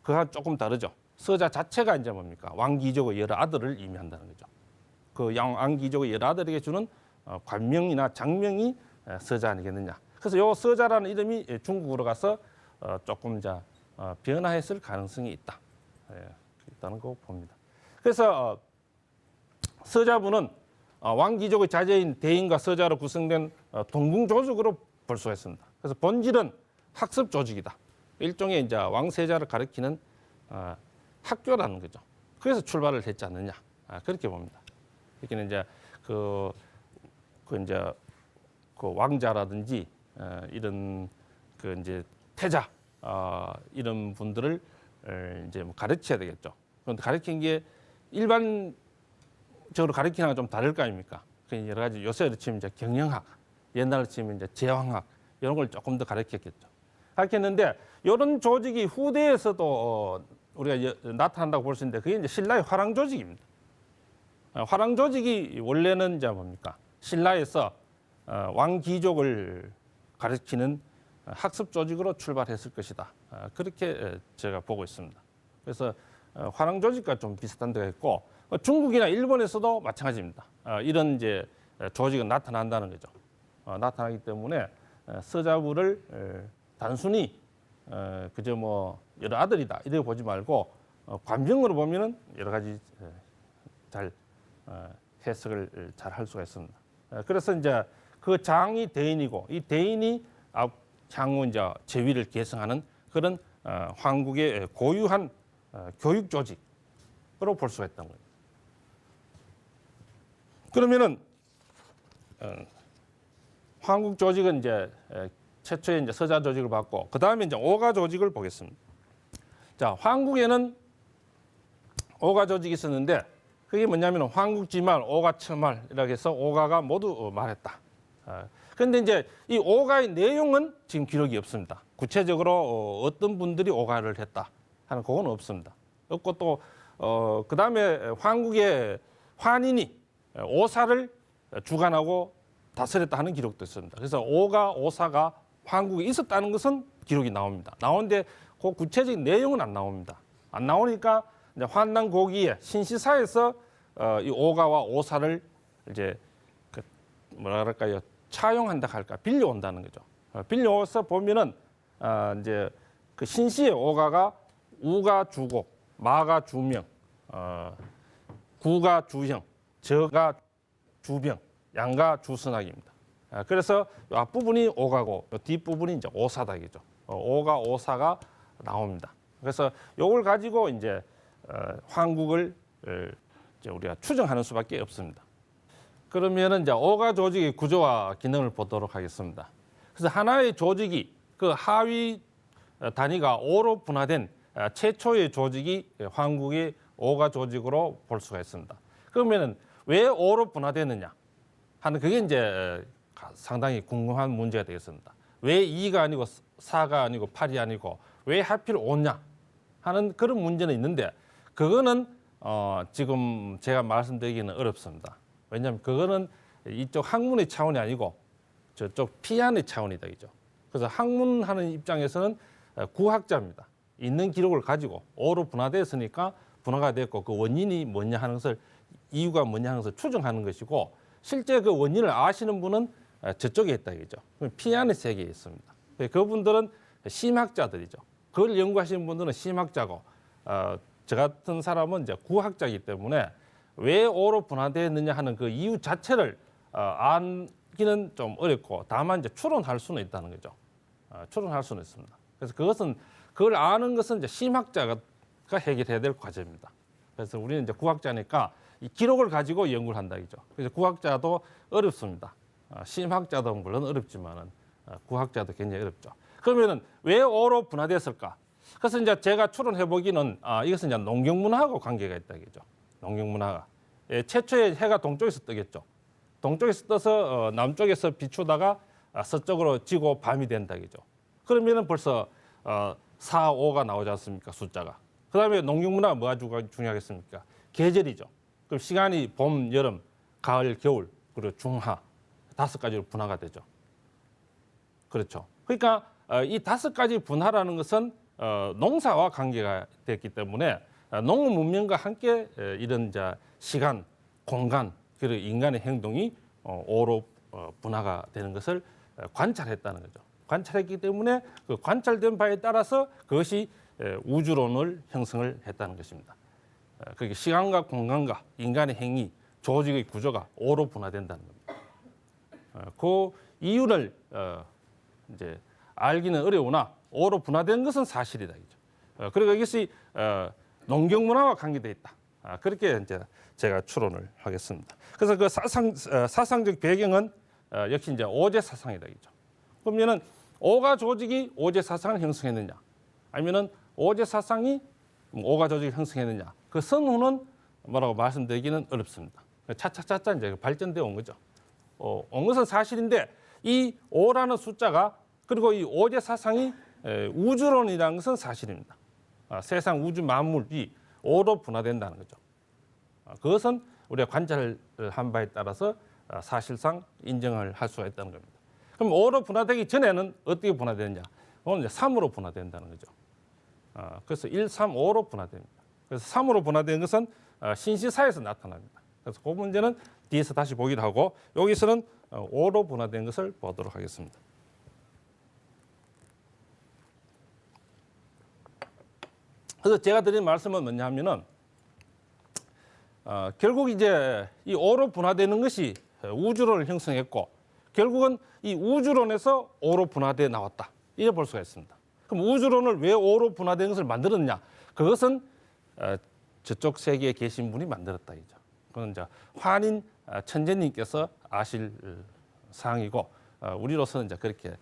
그와 조금 다르죠. 서자 자체가 이제 뭡니까? 왕귀족의 여러 아들을 의미한다는 거죠. 그 왕귀족의 여러 아들에게 주는 관명이나 장명이 서자 아니겠느냐. 그래서 이 서자라는 이름이 중국으로 가서 조금 이제 변화했을 가능성이 있다. 있다는 거 봅니다. 그래서 서자부는 왕귀족의 자제인 대인과 서자로 구성된 동궁조직으로 볼 수가 있습니다. 그래서 본질은 학습 조직이다. 일종의 이제 왕세자를 가르치는 학교라는 거죠. 그래서 출발을 했지 않느냐 그렇게 봅니다. 그러니까 이제 그 왕자라든지 이런 그 이제 태자 이런 분들을 이제 뭐 가르쳐야 되겠죠. 그런데 가르치는 게 일반적으로 가르치는 건 좀 다를 거 아닙니까? 여러 가지 요새로 치면 이제 경영학, 옛날로 치면 이제 제왕학 이런 걸 조금 더 가르쳤겠죠. 가르쳤는데 이런 조직이 후대에서도 우리가 나타난다고 볼 수 있는데 그게 이제 신라의 화랑 조직입니다. 화랑 조직이 원래는 이제 뭡니까? 신라에서 왕귀족을 가르치는 학습 조직으로 출발했을 것이다. 그렇게 제가 보고 있습니다. 그래서 화랑 조직과 좀 비슷한 데가 있고 중국이나 일본에서도 마찬가지입니다. 이런 이제 조직은 나타난다는 거죠. 나타나기 때문에 서자부를 단순히 그저 뭐 여러 아들이다 이렇게 보지 말고 관명으로 보면은 여러 가지 잘 해석을 잘 할 수가 있습니다. 그래서 이제 그 장이 대인이고 이 대인이 향후 이제 제위를 계승하는 그런 황국의 고유한 교육 조직으로 볼 수가 있다는 거예요. 그러면은 황국 조직은 이제 최초의 이제 서자 조직을 봤고 그 다음에 이제 오가 조직을 보겠습니다. 자, 황국에는 오가 조직이 있었는데 그게 뭐냐면 황국지말, 오가처말 이렇게 해서 오가가 모두 말했다. 그런데 이제 이 오가의 내용은 지금 기록이 없습니다. 구체적으로 어떤 분들이 오가를 했다 하는 그건 없습니다. 없고 또 그다음에 황국의 환인이 오사를 주관하고 다스렸다 하는 기록도 있습니다. 그래서 오가, 오사가 황국에 있었다는 것은 기록이 나옵니다. 나오는데 그 구체적인 내용은 안 나옵니다. 안 나오니까 이제 환난 고기에 신시사에서 이 오가와 오사를 이제 그 뭐라 그럴까요? 차용한다 할까? 빌려온다는 거죠. 빌려와서 보면은 이제 그 신시의 오가가 우가 주고, 마가 주명, 구가 주형, 저가 주병, 양가 주선학입니다. 그래서 앞부분이 오가고 뒷부분이 이제 오사닥이죠. 오가, 오사가 나옵니다. 그래서 이걸 가지고 이제 황국을 이제 우리가 추정하는 수밖에 없습니다. 그러면은 이제 오가 조직의 구조와 기능을 보도록 하겠습니다. 그래서 하나의 조직이 그 하위 단위가 오로 분화된 최초의 조직이 황국의 오가 조직으로 볼 수가 있습니다. 그러면은 왜 오로 분화되느냐 하는 그게 이제 상당히 궁금한 문제가 되겠습니다. 왜 2가 아니고 4가 아니고 8이 아니고 왜 하필 5냐 하는 그런 문제는 있는데 그거는 지금 제가 말씀드리기는 어렵습니다. 왜냐하면 그거는 이쪽 학문의 차원이 아니고 저쪽 피안의 차원이다 이죠. 그래서 학문하는 입장에서는 구학자입니다. 있는 기록을 가지고 오로 분화됐으니까 분화가 됐고 그 원인이 뭐냐 하는 것을 이유가 뭐냐 하는 것을 추정하는 것이고 실제 그 원인을 아시는 분은 저쪽에 있다 이죠. 피안의 세계에 있습니다. 그분들은 심학자들이죠. 그걸 연구하시는 분들은 심학자고 저 같은 사람은 이제 구학자이기 때문에 왜 오로 분화되었느냐 하는 그 이유 자체를 알기는 좀 어렵고 다만 이제 추론할 수는 있다는 거죠. 추론할 수는 있습니다. 그래서 그걸 아는 것은 이제 심학자가 해결해야 될 과제입니다. 그래서 우리는 이제 구학자니까 이 기록을 가지고 연구를 한다 이죠. 그래서 구학자도 어렵습니다. 심학자도 물론 어렵지만은 구학자도 굉장히 어렵죠. 그러면은 왜 오로 분화됐을까? 그래서 이제 제가 추론해 보기는 이것은 이제 농경문화하고 관계가 있다 이죠. 농경문화가 최초에 해가 동쪽에서 뜨겠죠. 동쪽에서 떠서 남쪽에서 비추다가 서쪽으로 지고 밤이 된다 이죠. 그러면은 벌써 4, 5가 나오지 않습니까? 숫자가. 그다음에 농경문화가 뭐가 중요하겠습니까? 계절이죠. 그럼 시간이 봄, 여름, 가을, 겨울, 그리고 중하 5가지로 분화가 되죠. 그렇죠. 그러니까 이 5가지 분화라는 것은 농사와 관계가 됐기 때문에 농업 문명과 함께 이런 이제 시간, 공간 그리고 인간의 행동이 오로 분화가 되는 것을 관찰했다는 거죠. 관찰했기 때문에 그 관찰된 바에 따라서 그것이 우주론을 형성을 했다는 것입니다. 그게 시간과 공간과 인간의 행위, 조직의 구조가 오로 분화된다는 겁니다. 그 이유를 이제 알기는 어려우나 오로 분화된 것은 사실이다 이죠. 그리고 이것이 농경문화와 관계되어 있다. 그렇게 이제 제가 추론을 하겠습니다. 그래서 그 사상적 배경은 역시 이제 오제 사상이다 이죠. 그러면은 오가 조직이 오제 사상을 형성했느냐, 아니면은 오제 사상이 오가 조직을 형성했느냐, 그 선후는 뭐라고 말씀드리기는 어렵습니다. 차차차차 이제 발전되어 온 거죠. 온 것은 사실인데 이 오라는 숫자가 그리고 이 오제 사상이 우주론이라는 것은 사실입니다. 세상 우주 만물이 오로 분화된다는 거죠. 그것은 우리가 관찰을 한 바에 따라서 사실상 인정을 할 수가 있다는 겁니다. 그럼 5로 분화되기 전에는 어떻게 분화되느냐? 오늘 이제 3으로 분화된다는 거죠. 그래서 1, 3, 5로 분화됩니다. 그래서 3으로 분화된 것은 신시사에서 나타납니다. 그래서 그 문제는 뒤에서 다시 보기도 하고 여기서는 5로 분화된 것을 보도록 하겠습니다. 그래서 제가 드린 말씀은 뭐냐면은 결국 이제 이 5로 분화되는 것이 우주론을 형성했고 결국은 이 우주론에서 5로 분화돼 나왔다. 이래 볼 수가 있습니다. 그럼 우주론을 왜 5로 분화된 것을 만들었느냐? 그것은 저쪽 세계에 계신 분이 만들었다 이죠. 그건 이제 환인 천재님께서 아실 사항이고 우리로서는 이제 그렇게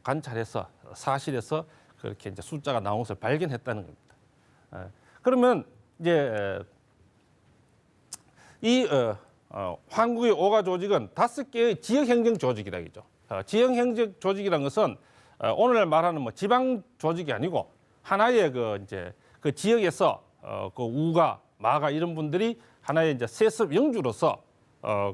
관찰해서 사실에서 그렇게 이제 숫자가 나온 것을 발견했다는 겁니다. 그러면 이제 이 한국의 5가 조직은 5개의 지역 행정 조직이라 이죠. 지역 행정 조직이라는 것은 오늘날 말하는 뭐 지방 조직이 아니고 하나의 그 지역에서 그 우가, 마가 이런 분들이 하나의 이제 세습 영주로서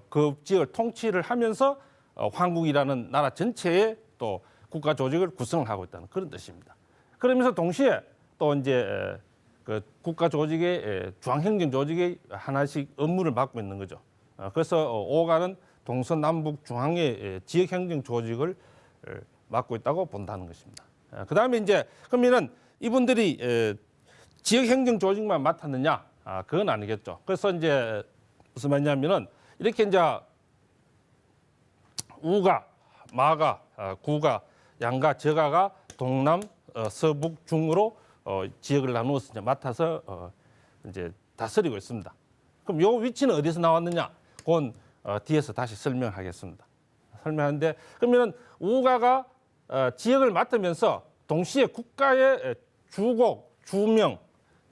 그 지역을 통치를 하면서 황국이라는 나라 전체의 또 국가 조직을 구성을 하고 있다는 그런 뜻입니다. 그러면서 동시에 또 이제 그 국가 조직의 중앙행정 조직의 하나씩 업무를 맡고 있는 거죠. 그래서 오가는 동서남북 중앙의 지역 행정 조직을 맡고 있다고 본다는 것입니다. 그다음에 이제 그러면은 이분들이 지역 행정 조직만 맡았느냐? 그건 아니겠죠. 그래서 이제 무슨 말이냐면은 이렇게 이제 우가, 마가, 구가, 양가, 저가가 동남, 서북, 중으로 지역을 나누어서 이제 맡아서 이제 다스리고 있습니다. 그럼 요 위치는 어디서 나왔느냐? 그건 뒤에서 다시 설명하겠습니다. 설명하는데 그러면은 우가가 지역을 맡으면서 동시에 국가의 주곡, 주명,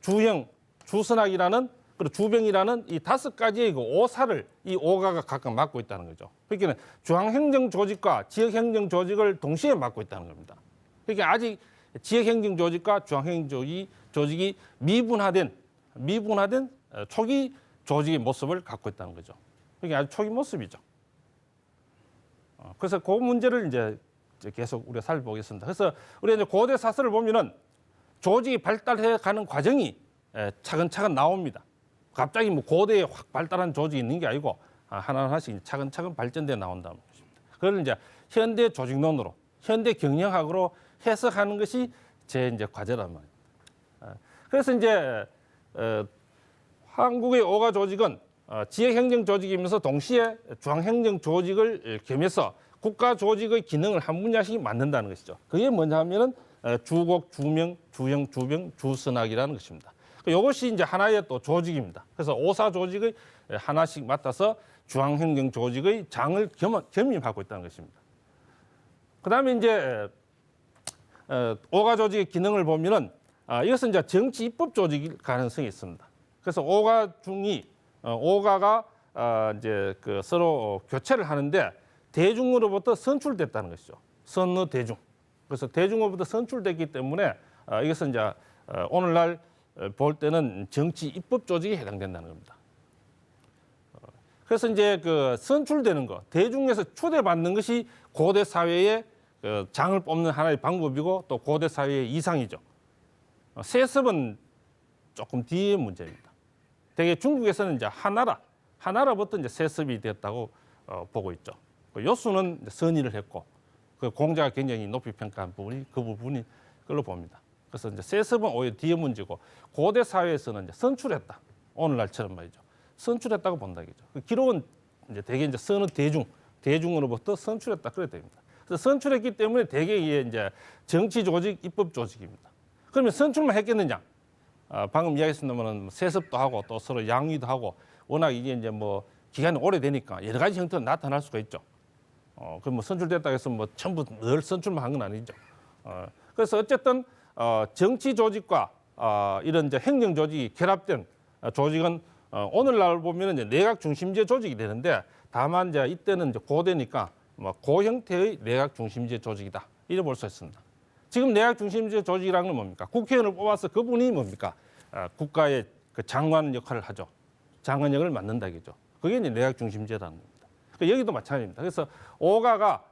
주형, 주선학이라는 그리고 주병이라는 이 5가지의 그 오사를 이 오가가 각각 맡고 있다는 거죠. 그러니까 중앙행정 조직과 지역행정 조직을 동시에 맡고 있다는 겁니다. 그러니까 아직 지역행정 조직과 중앙행정 조직이 미분화된 초기 조직의 모습을 갖고 있다는 거죠. 그게 아주 초기 모습이죠. 그래서 그 문제를 이제 계속 우리가 살펴보겠습니다. 그래서 우리가 이제 고대 사설을 보면은 조직이 발달해 가는 과정이 차근차근 나옵니다. 갑자기 뭐 고대에 확 발달한 조직이 있는 게 아니고 하나하나씩 차근차근 발전돼 나온다는 것입니다. 그걸 이제 현대 조직론으로, 현대 경영학으로 해석하는 것이 제 이제 과제란 말입니다. 그래서 이제 한국의 5가 조직은 지역행정 조직이면서 동시에 중앙행정 조직을 겸해서 국가 조직의 기능을 한 분야씩 맡는다는 것이죠. 그게 뭐냐 하면은 주곡, 주명, 주형, 주병, 주선학이라는 것입니다. 이것이 이제 하나의 또 조직입니다. 그래서 오사 조직의 하나씩 맡아서 중앙행정 조직의 장을 겸임하고 있다는 것입니다. 그다음에 이제 오가 조직의 기능을 보면은 이것은 이제 정치 입법 조직일 가능성이 있습니다. 그래서 오가 중이 오가가 이제 그 서로 교체를 하는데 대중으로부터 선출됐다는 것이죠. 선거 대중. 그래서 대중으로부터 선출됐기 때문에 이것은 이제 오늘날 볼 때는 정치 입법 조직에 해당된다는 겁니다. 그래서 이제 그 선출되는 거, 대중에서 초대받는 것이 고대 사회의 그 장을 뽑는 하나의 방법이고 또 고대 사회의 이상이죠. 세습은 조금 뒤의 문제입니다. 대개 중국에서는 이제 하나라부터 이제 세습이 됐다고 보고 있죠. 요수는 선의를 했고 그 공자가 굉장히 높이 평가한 부분이 그 부분이 그걸로 봅니다. 그래서 이제 세습은 오히려 뒤의 문제고 고대 사회에서는 이제 선출했다. 오늘날처럼 말이죠. 선출했다고 본다겠죠. 그 기록은 이제 대개 이제 선의 대중으로부터 선출했다 그래 됩니다. 그래서 선출했기 때문에 대개 이제 정치 조직, 입법 조직입니다. 그러면 선출만 했겠느냐? 방금 이야기했습니다만 세습도 하고 또 서로 양위도 하고 워낙 이게 뭐 기간이 오래되니까 여러 가지 형태로 나타날 수가 있죠. 그럼 뭐 선출됐다 해서 뭐 전부 늘 선출만 한 건 아니죠. 그래서 어쨌든 정치 조직과 이런 이제 행정 조직이 결합된 조직은 오늘날 보면 이제 내각 중심제 조직이 되는데 다만 이제 이때는 이제 고대니까 뭐 고형태의 내각 중심제 조직이다 이래 볼 수 있습니다. 지금 내각 중심제 조직이라는 건 뭡니까? 국회의원을 뽑아서 그분이 뭡니까? 국가의 그 장관 역할을 하죠. 장관역을 맡는다겠죠. 그게 이제 내각 중심제라는 겁니다. 여기도 마찬가지입니다. 그래서 오가가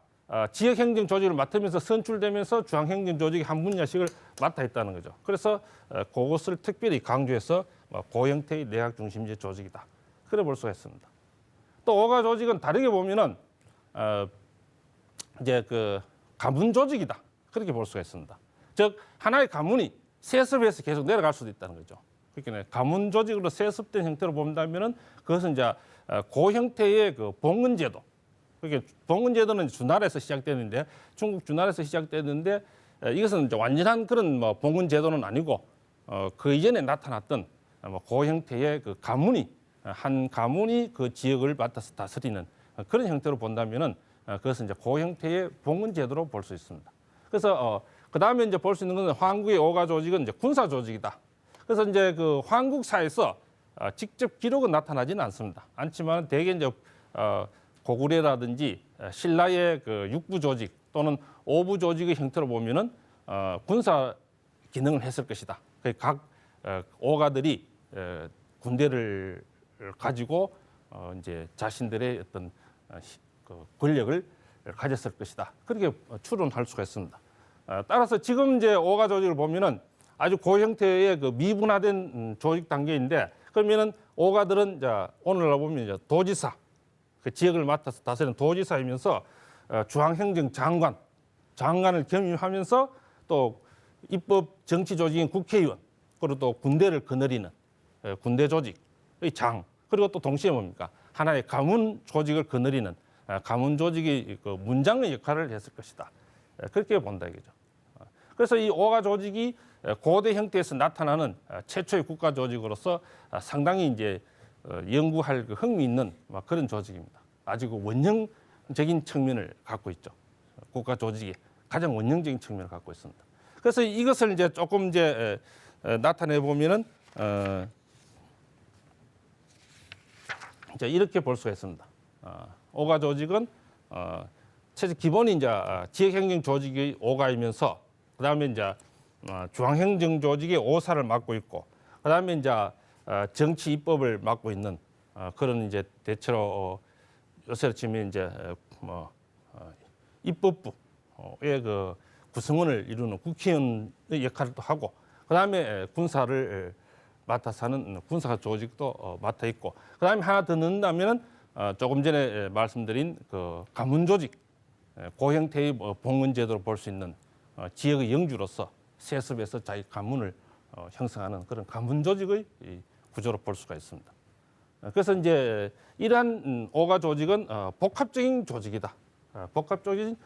지역 행정 조직을 맡으면서 선출되면서 중앙 행정 조직의 한 분야씩을 맡아 있다는 거죠. 그래서 그것을 특별히 강조해서 고형태의 내각 중심제 조직이다. 그래 볼 수가 있습니다. 또 오가 조직은 다르게 보면은 이제 그 가문 조직이다. 그렇게 볼 수가 있습니다. 즉 하나의 가문이 세습해서 계속 내려갈 수도 있다는 거죠. 그러니까 가문 조직으로 세습된 형태로 본다면은 그것은 이제 고형태의 그 봉건제도. 그러니까 봉건제도는 주나라에서 시작됐는데 중국 주나라에서 시작됐는데 이것은 이제 완전한 그런 뭐 봉건제도는 아니고 그 이전에 나타났던 고형태의 그 가문이 한 가문이 그 지역을 맡아서 다스리는 그런 형태로 본다면은 그것은 이제 고형태의 봉건제도로 볼 수 있습니다. 그래서 그 다음에 이제 볼 수 있는 것은 황국의 오가 조직은 이제 군사 조직이다. 그래서 이제 그 황국사에서 직접 기록은 나타나지는 않지만 대개 이제 고구려라든지 신라의 그 육부 조직 또는 오부 조직의 형태로 보면은 군사 기능을 했을 것이다. 각 오가들이 군대를 가지고 이제 자신들의 어떤 그 권력을 가졌을 것이다. 그렇게 추론할 수가 있습니다. 따라서 지금 이제 오가 조직을 보면은 아주 고형태의 그 미분화된 조직 단계인데, 그러면은 오가들은 자 오늘날 보면 이제 도지사, 그 지역을 맡아서 다스리는 도지사이면서 중앙행정 장관을 겸임하면서 또 입법 정치 조직인 국회의원, 그리고 또 군대를 거느리는 군대 조직의 장, 그리고 또 동시에 뭡니까 하나의 가문 조직을 거느리는 가문 조직의 그 문장의 역할을 했을 것이다. 그렇게 본다 이거죠. 그래서 이 오가 조직이 고대 형태에서 나타나는 최초의 국가 조직으로서 상당히 이제 연구할 그 흥미 있는 그런 조직입니다. 아주 그 원형적인 측면을 갖고 있죠. 국가 조직이 가장 원형적인 측면을 갖고 있습니다. 그래서 이것을 이제 조금 이제 나타내 보면은 이제 이렇게 볼 수가 있습니다. 오가 조직은 최소 기본이 이제 지역행정 조직의 오가이면서 그다음에 이제 중앙행정 조직의 오사를 맡고 있고, 그다음에 이제 정치 입법을 맡고 있는 그런 이제 대체로 요새로 치면 이제 입법부의 그 구성원을 이루는 국회의원의 역할을 또 하고, 그다음에 군사를 맡아서 하는 군사 조직도 맡아 있고, 그다음에 하나 더 넣는다면은 조금 전에 말씀드린 그 가문 조직, 고형태의 봉건 제도로 볼 수 있는 지역의 영주로서 세습에서 자기 가문을 형성하는 그런 가문 조직의 구조로 볼 수가 있습니다. 그래서 이제 이러한 오가 조직은 복합적인 조직이다. 복합적인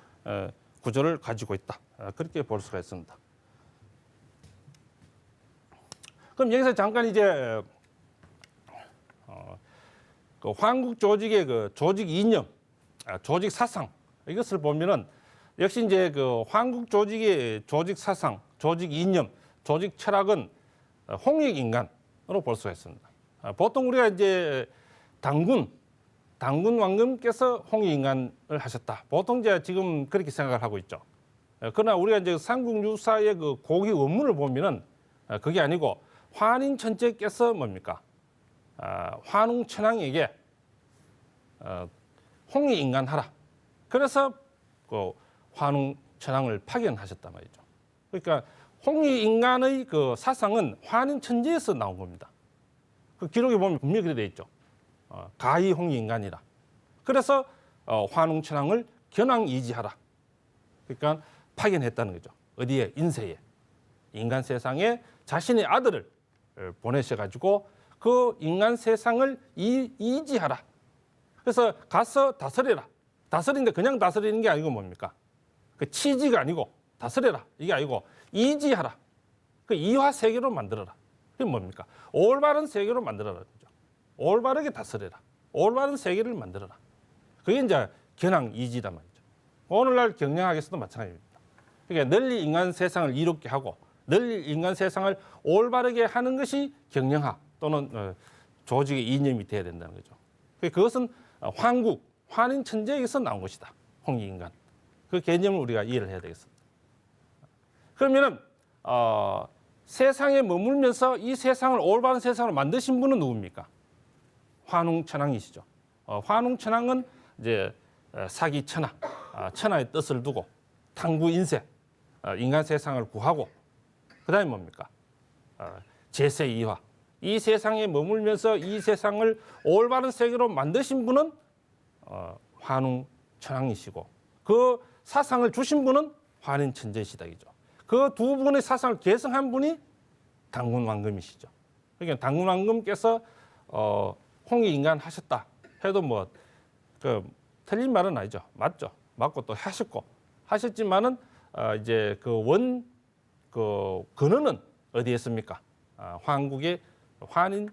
구조를 가지고 있다. 그렇게 볼 수가 있습니다. 그럼 여기서 잠깐 이제 그 황국 조직의 그 조직 이념, 조직 사상 이것을 보면은 역시 이제 그 황국 조직의 조직 사상, 조직 이념, 조직 철학은 홍익 인간으로 볼 수가 있습니다. 보통 우리가 이제 당군 왕금께서 홍익 인간을 하셨다. 보통 이제 지금 그렇게 생각을 하고 있죠. 그러나 우리가 이제 삼국유사의 그 고기 원문을 보면은 그게 아니고 환인 천재께서 뭡니까? 환웅 천왕에게 홍익 인간하라. 그래서 그 환웅 천왕을 파견하셨단 말이죠. 그러니까 홍익 인간의 그 사상은 환인 천재에서 나온 겁니다. 그 기록에 보면 분명히 그렇게 돼 있죠. 가히 홍익 인간이라. 그래서 환웅 천왕을 견왕이지하라. 그러니까 파견했다는 거죠. 어디에? 인세에. 인간 세상에 자신의 아들을 보내셔가지고 그 인간 세상을 이지하라. 그래서 가서 다스려라. 다스리는데 그냥 다스리는 게 아니고 뭡니까? 그 치지가 아니고 다스려라. 이게 아니고 이지하라. 그 이화 세계로 만들어라. 그게 뭡니까? 올바른 세계로 만들어라. 올바르게 다스려라. 올바른 세계를 만들어라. 그게 이제 견왕이지단 말이죠. 오늘날 경영학에서도 마찬가지입니다. 그러니까 널리 인간 세상을 이롭게 하고 널리 인간 세상을 올바르게 하는 것이 경영학 또는 조직의 이념이 돼야 된다는 거죠. 그것은 황국, 환인 천재에서 나온 것이다. 홍익 인간. 그 개념을 우리가 이해를 해야 되겠습니다. 그러면은 세상에 머물면서 이 세상을 올바른 세상으로 만드신 분은 누굽니까? 환웅 천왕이시죠. 환웅 천왕은 이제 사기 천하, 천하의 뜻을 두고 탕구 인세, 인간 세상을 구하고, 그다음에 뭡니까? 제세 이화. 이 세상에 머물면서 이 세상을 올바른 세계로 만드신 분은 환웅 천왕이시고, 그 사상을 주신 분은 환인 천재시다이죠. 그 두 분의 사상을 계승한 분이 당군 왕금이시죠. 그러니까 당군 왕금께서 홍익 인간 하셨다 해도 뭐 그 틀린 말은 아니죠. 맞죠. 맞고 또 하셨지만은 이제 그 근원은 어디에 있습니까? 황국의 환인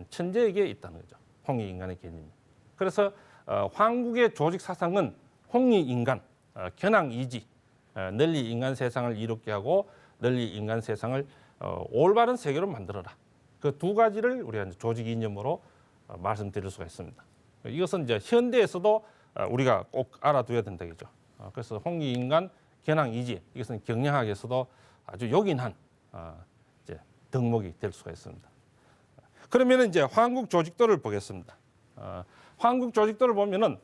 천재에게 있다는 거죠. 홍익 인간의 개념이. 그래서 황국의 조직 사상은 홍익 인간, 견왕이지, 널리 인간 세상을 이롭게 하고 널리 인간 세상을 올바른 세계로 만들어라. 그 두 가지를 우리가 이제 조직 이념으로 말씀드릴 수가 있습니다. 이것은 이제 현대에서도 우리가 꼭 알아둬야 된다겠죠. 그래서 홍익인간 견항이지 이것은 경영학에서도 아주 요긴한 이제 덕목이 될 수가 있습니다. 그러면 이제 황국 조직도를 보겠습니다. 황국 조직도를 보면은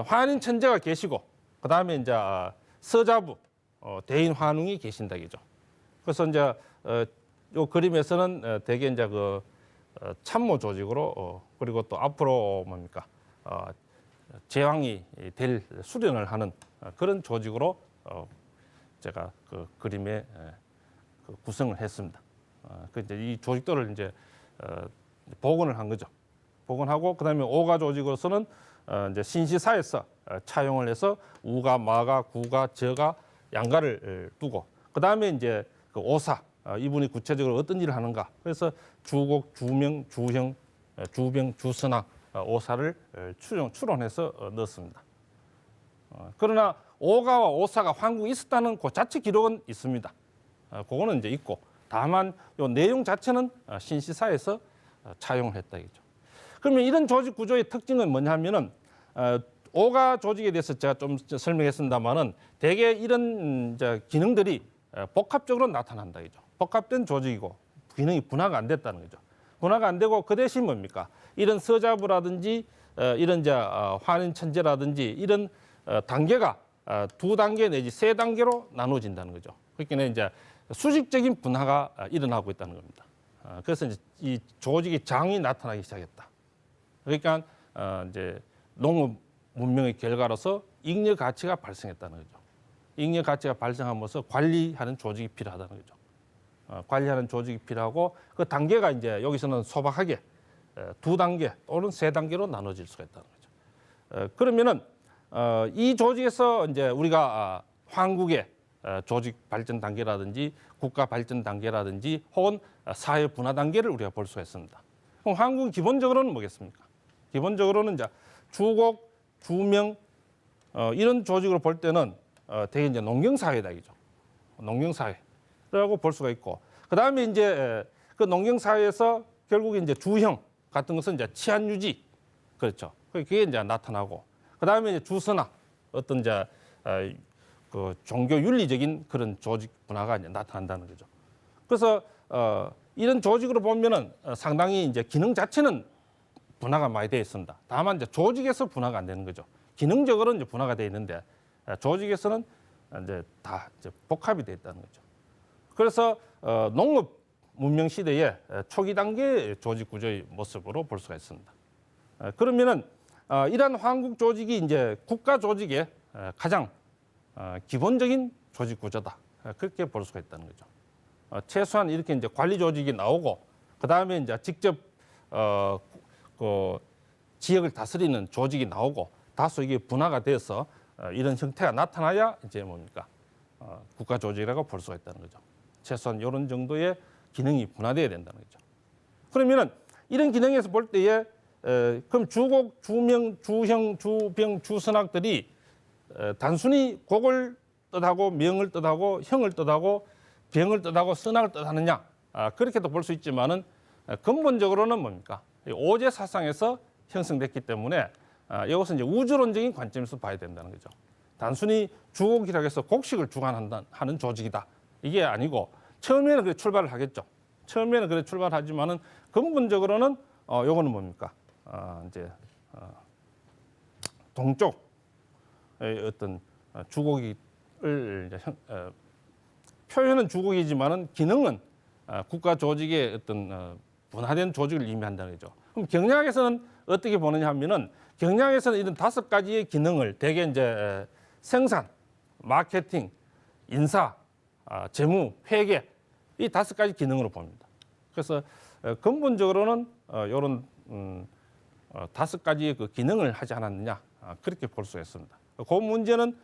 환인 천재가 계시고 그 다음에 이제 서자부 대인 환웅이 계신다겠죠. 그래서 이제 요 그림에서는 대개 이제 그 참모 조직으로 그리고 또 앞으로 뭡니까 제왕이 될 수련을 하는 그런 조직으로 제가 그 그림에 그 구성을 했습니다. 그 이제 이 조직도를 이제 복원을 한 거죠. 복원하고 그다음에 오가 조직으로서는 이제 신시사에서 차용을 해서 우가, 마가, 구가, 저가, 양가를 두고 그다음에 이제 그 오사 이분이 구체적으로 어떤 일을 하는가. 그래서 주곡, 주명, 주형, 주병, 주선왕 오사를 추론해서 넣었습니다. 그러나 오가와 오사가 황국에 있었다는 그 자체 기록은 있습니다. 그거는 이제 있고 다만 요 내용 자체는 신시사에서 차용을 했다겠죠. 그러면 이런 조직 구조의 특징은 뭐냐면은 오가 조직에 대해서 제가 좀 설명했습니다만은 대개 이런 이제 기능들이 복합적으로 나타난다겠죠. 복합된 조직이고 기능이 분화가 안 됐다는 거죠. 분화가 안 되고 그 대신 뭡니까? 이런 서자부라든지 이런 이제 환인 천재라든지 이런 단계가 두 단계 내지 세 단계로 나눠진다는 거죠. 그러니까 이제 수직적인 분화가 일어나고 있다는 겁니다. 그래서 이제 이 조직의 장이 나타나기 시작했다. 그러니까 이제 농업 문명의 결과로서 잉여 가치가 발생했다는 거죠. 잉여 가치가 발생하면서 관리하는 조직이 필요하다는 거죠. 관리하는 조직이 필요하고 그 단계가 이제 여기서는 소박하게 두 단계 또는 세 단계로 나눠질 수가 있다는 거죠. 그러면은 이 조직에서 이제 우리가 황국의 조직 발전 단계라든지 국가 발전 단계라든지 혹은 사회 분화 단계를 우리가 볼 수가 있습니다. 그럼 황국은 기본적으로는 뭐겠습니까? 기본적으로는 이제 주곡, 주명 이런 조직으로 볼 때는 되게 이제 농경사회다이죠. 농경사회라고 볼 수가 있고 그 다음에 이제 그 농경사회에서 결국 이제 주형 같은 것은 이제 치안 유지 그렇죠. 그게 이제 나타나고 그 다음에 이제 주선화 어떤 이제 그 종교 윤리적인 그런 조직 분화가 이제 나타난다는 거죠. 그래서 이런 조직으로 보면은 상당히 이제 기능 자체는 분화가 많이 되어 있습니다. 다만 이제 조직에서 분화가 안 되는 거죠. 기능적으로는 이제 분화가 되어 있는데 조직에서는 이제 다 이제 복합이 되어 있다는 거죠. 그래서 농업 문명 시대의 초기 단계의 조직 구조의 모습으로 볼 수가 있습니다. 그러면은 이러한 황국 조직이 이제 국가 조직의 가장 기본적인 조직 구조다. 그렇게 볼 수가 있다는 거죠. 최소한 이렇게 이제 관리 조직이 나오고 그 다음에 이제 직접 그 지역을 다스리는 조직이 나오고 다소 이게 분화가 돼서 이런 형태가 나타나야 이제 뭡니까 국가 조직이라고 볼 수가 있다는 거죠. 최소한 이런 정도의 기능이 분화돼야 된다는 거죠. 그러면은 이런 기능에서 볼 때에 그럼 주곡, 주명, 주형, 주병, 주선학들이 단순히 곡을 뜻하고 명을 뜻하고 형을 뜻하고 병을 뜻하고 선학을 뜻하느냐 그렇게도 볼 수 있지만은 근본적으로는 뭡니까 오제 사상에서 형성됐기 때문에 이것은 이제 우주론적인 관점에서 봐야 된다는 거죠. 단순히 주곡이라고 해서 곡식을 주관하는 조직이다 이게 아니고 처음에는 그래 출발을 하겠죠. 처음에는 그래 출발하지만은 근본적으로는 요거는 뭡니까 이제 동쪽의 어떤 주곡을 이제 표현은 주곡이지만은 기능은 국가 조직의 어떤 분화된 조직을 의미한다는 거죠. 그럼 경영학에서는 어떻게 보느냐 하면은 경영학에서는 이런 5가지의 기능을 대개 이제 생산, 마케팅, 인사, 재무, 회계 이 5가지 기능으로 봅니다. 그래서 근본적으로는 이런 5가지의 그 기능을 하지 않았느냐 그렇게 볼 수가 있습니다. 그 문제는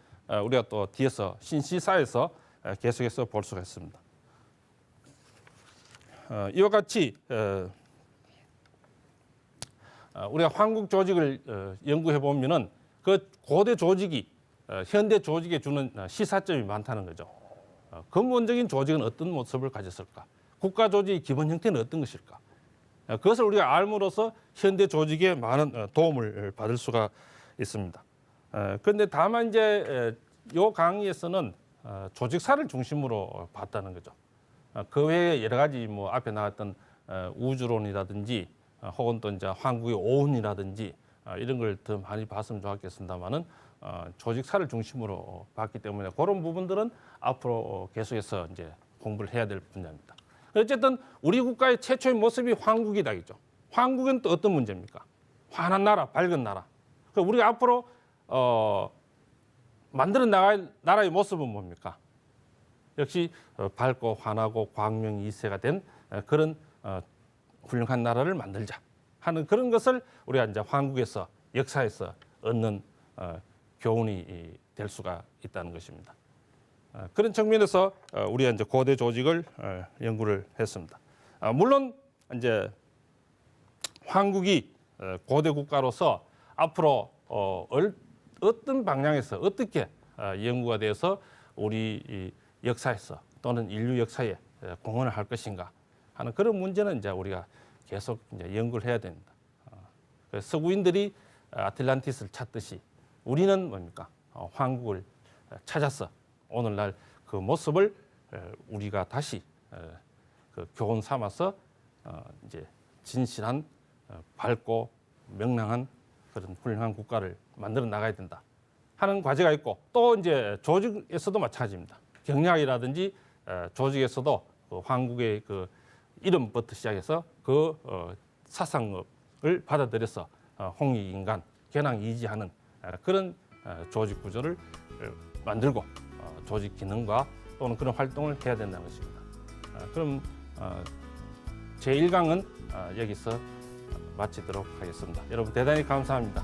우리가 또 뒤에서 신시사에서 계속해서 볼 수가 있습니다. 이와 같이 우리가 황국 조직을 연구해 보면은 그 고대 조직이 현대 조직에 주는 시사점이 많다는 거죠. 근본적인 조직은 어떤 모습을 가졌을까? 국가 조직의 기본 형태는 어떤 것일까? 그것을 우리가 알므로써 현대 조직에 많은 도움을 받을 수가 있습니다. 그런데 다만 이제 요 강의에서는 조직사를 중심으로 봤다는 거죠. 그 외에 여러 가지 뭐 앞에 나왔던 우주론이라든지 혹은 또 이제 한국의 오운이라든지 이런 걸 더 많이 봤으면 좋겠습니다만은 조직사를 중심으로 봤기 때문에 그런 부분들은 앞으로 계속해서 이제 공부를 해야 될 분야입니다. 어쨌든 우리 국가의 최초의 모습이 황국이다겠죠. 황국은 또 어떤 문제입니까? 환한 나라, 밝은 나라. 우리가 앞으로 만들어 나갈 나라의 모습은 뭡니까? 역시 밝고 환하고 광명이세가 된 그런 훌륭한 나라를 만들자 하는 그런 것을 우리가 이제 황국에서 역사에서 얻는 교훈이 될 수가 있다는 것입니다. 그런 측면에서 우리가 이제 고대 조직을 연구를 했습니다. 물론 이제 한국이 고대 국가로서 앞으로 어떤 방향에서 어떻게 연구가 돼서 우리 이 역사에서 또는 인류 역사에 공헌을 할 것인가 하는 그런 문제는 이제 우리가 계속 이제 연구를 해야 됩니다. 서구인들이 아틀란티스를 찾듯이 우리는 뭡니까? 한국을 찾아서 오늘날 그 모습을 우리가 다시 그 교훈 삼아서 이제 진실한 밝고 명랑한 그런 훌륭한 국가를 만들어 나가야 된다 하는 과제가 있고 또 이제 조직에서도 마찬가지입니다. 경영이라든지 조직에서도 그 한국의 그 이름부터 시작해서 그 사상을 받아들여서 홍익인간, 개낭이지하는 그런 조직 구조를 만들고 조직 기능과 또는 그런 활동을 해야 된다는 것입니다. 그럼 제1강은 여기서 마치도록 하겠습니다. 여러분 대단히 감사합니다.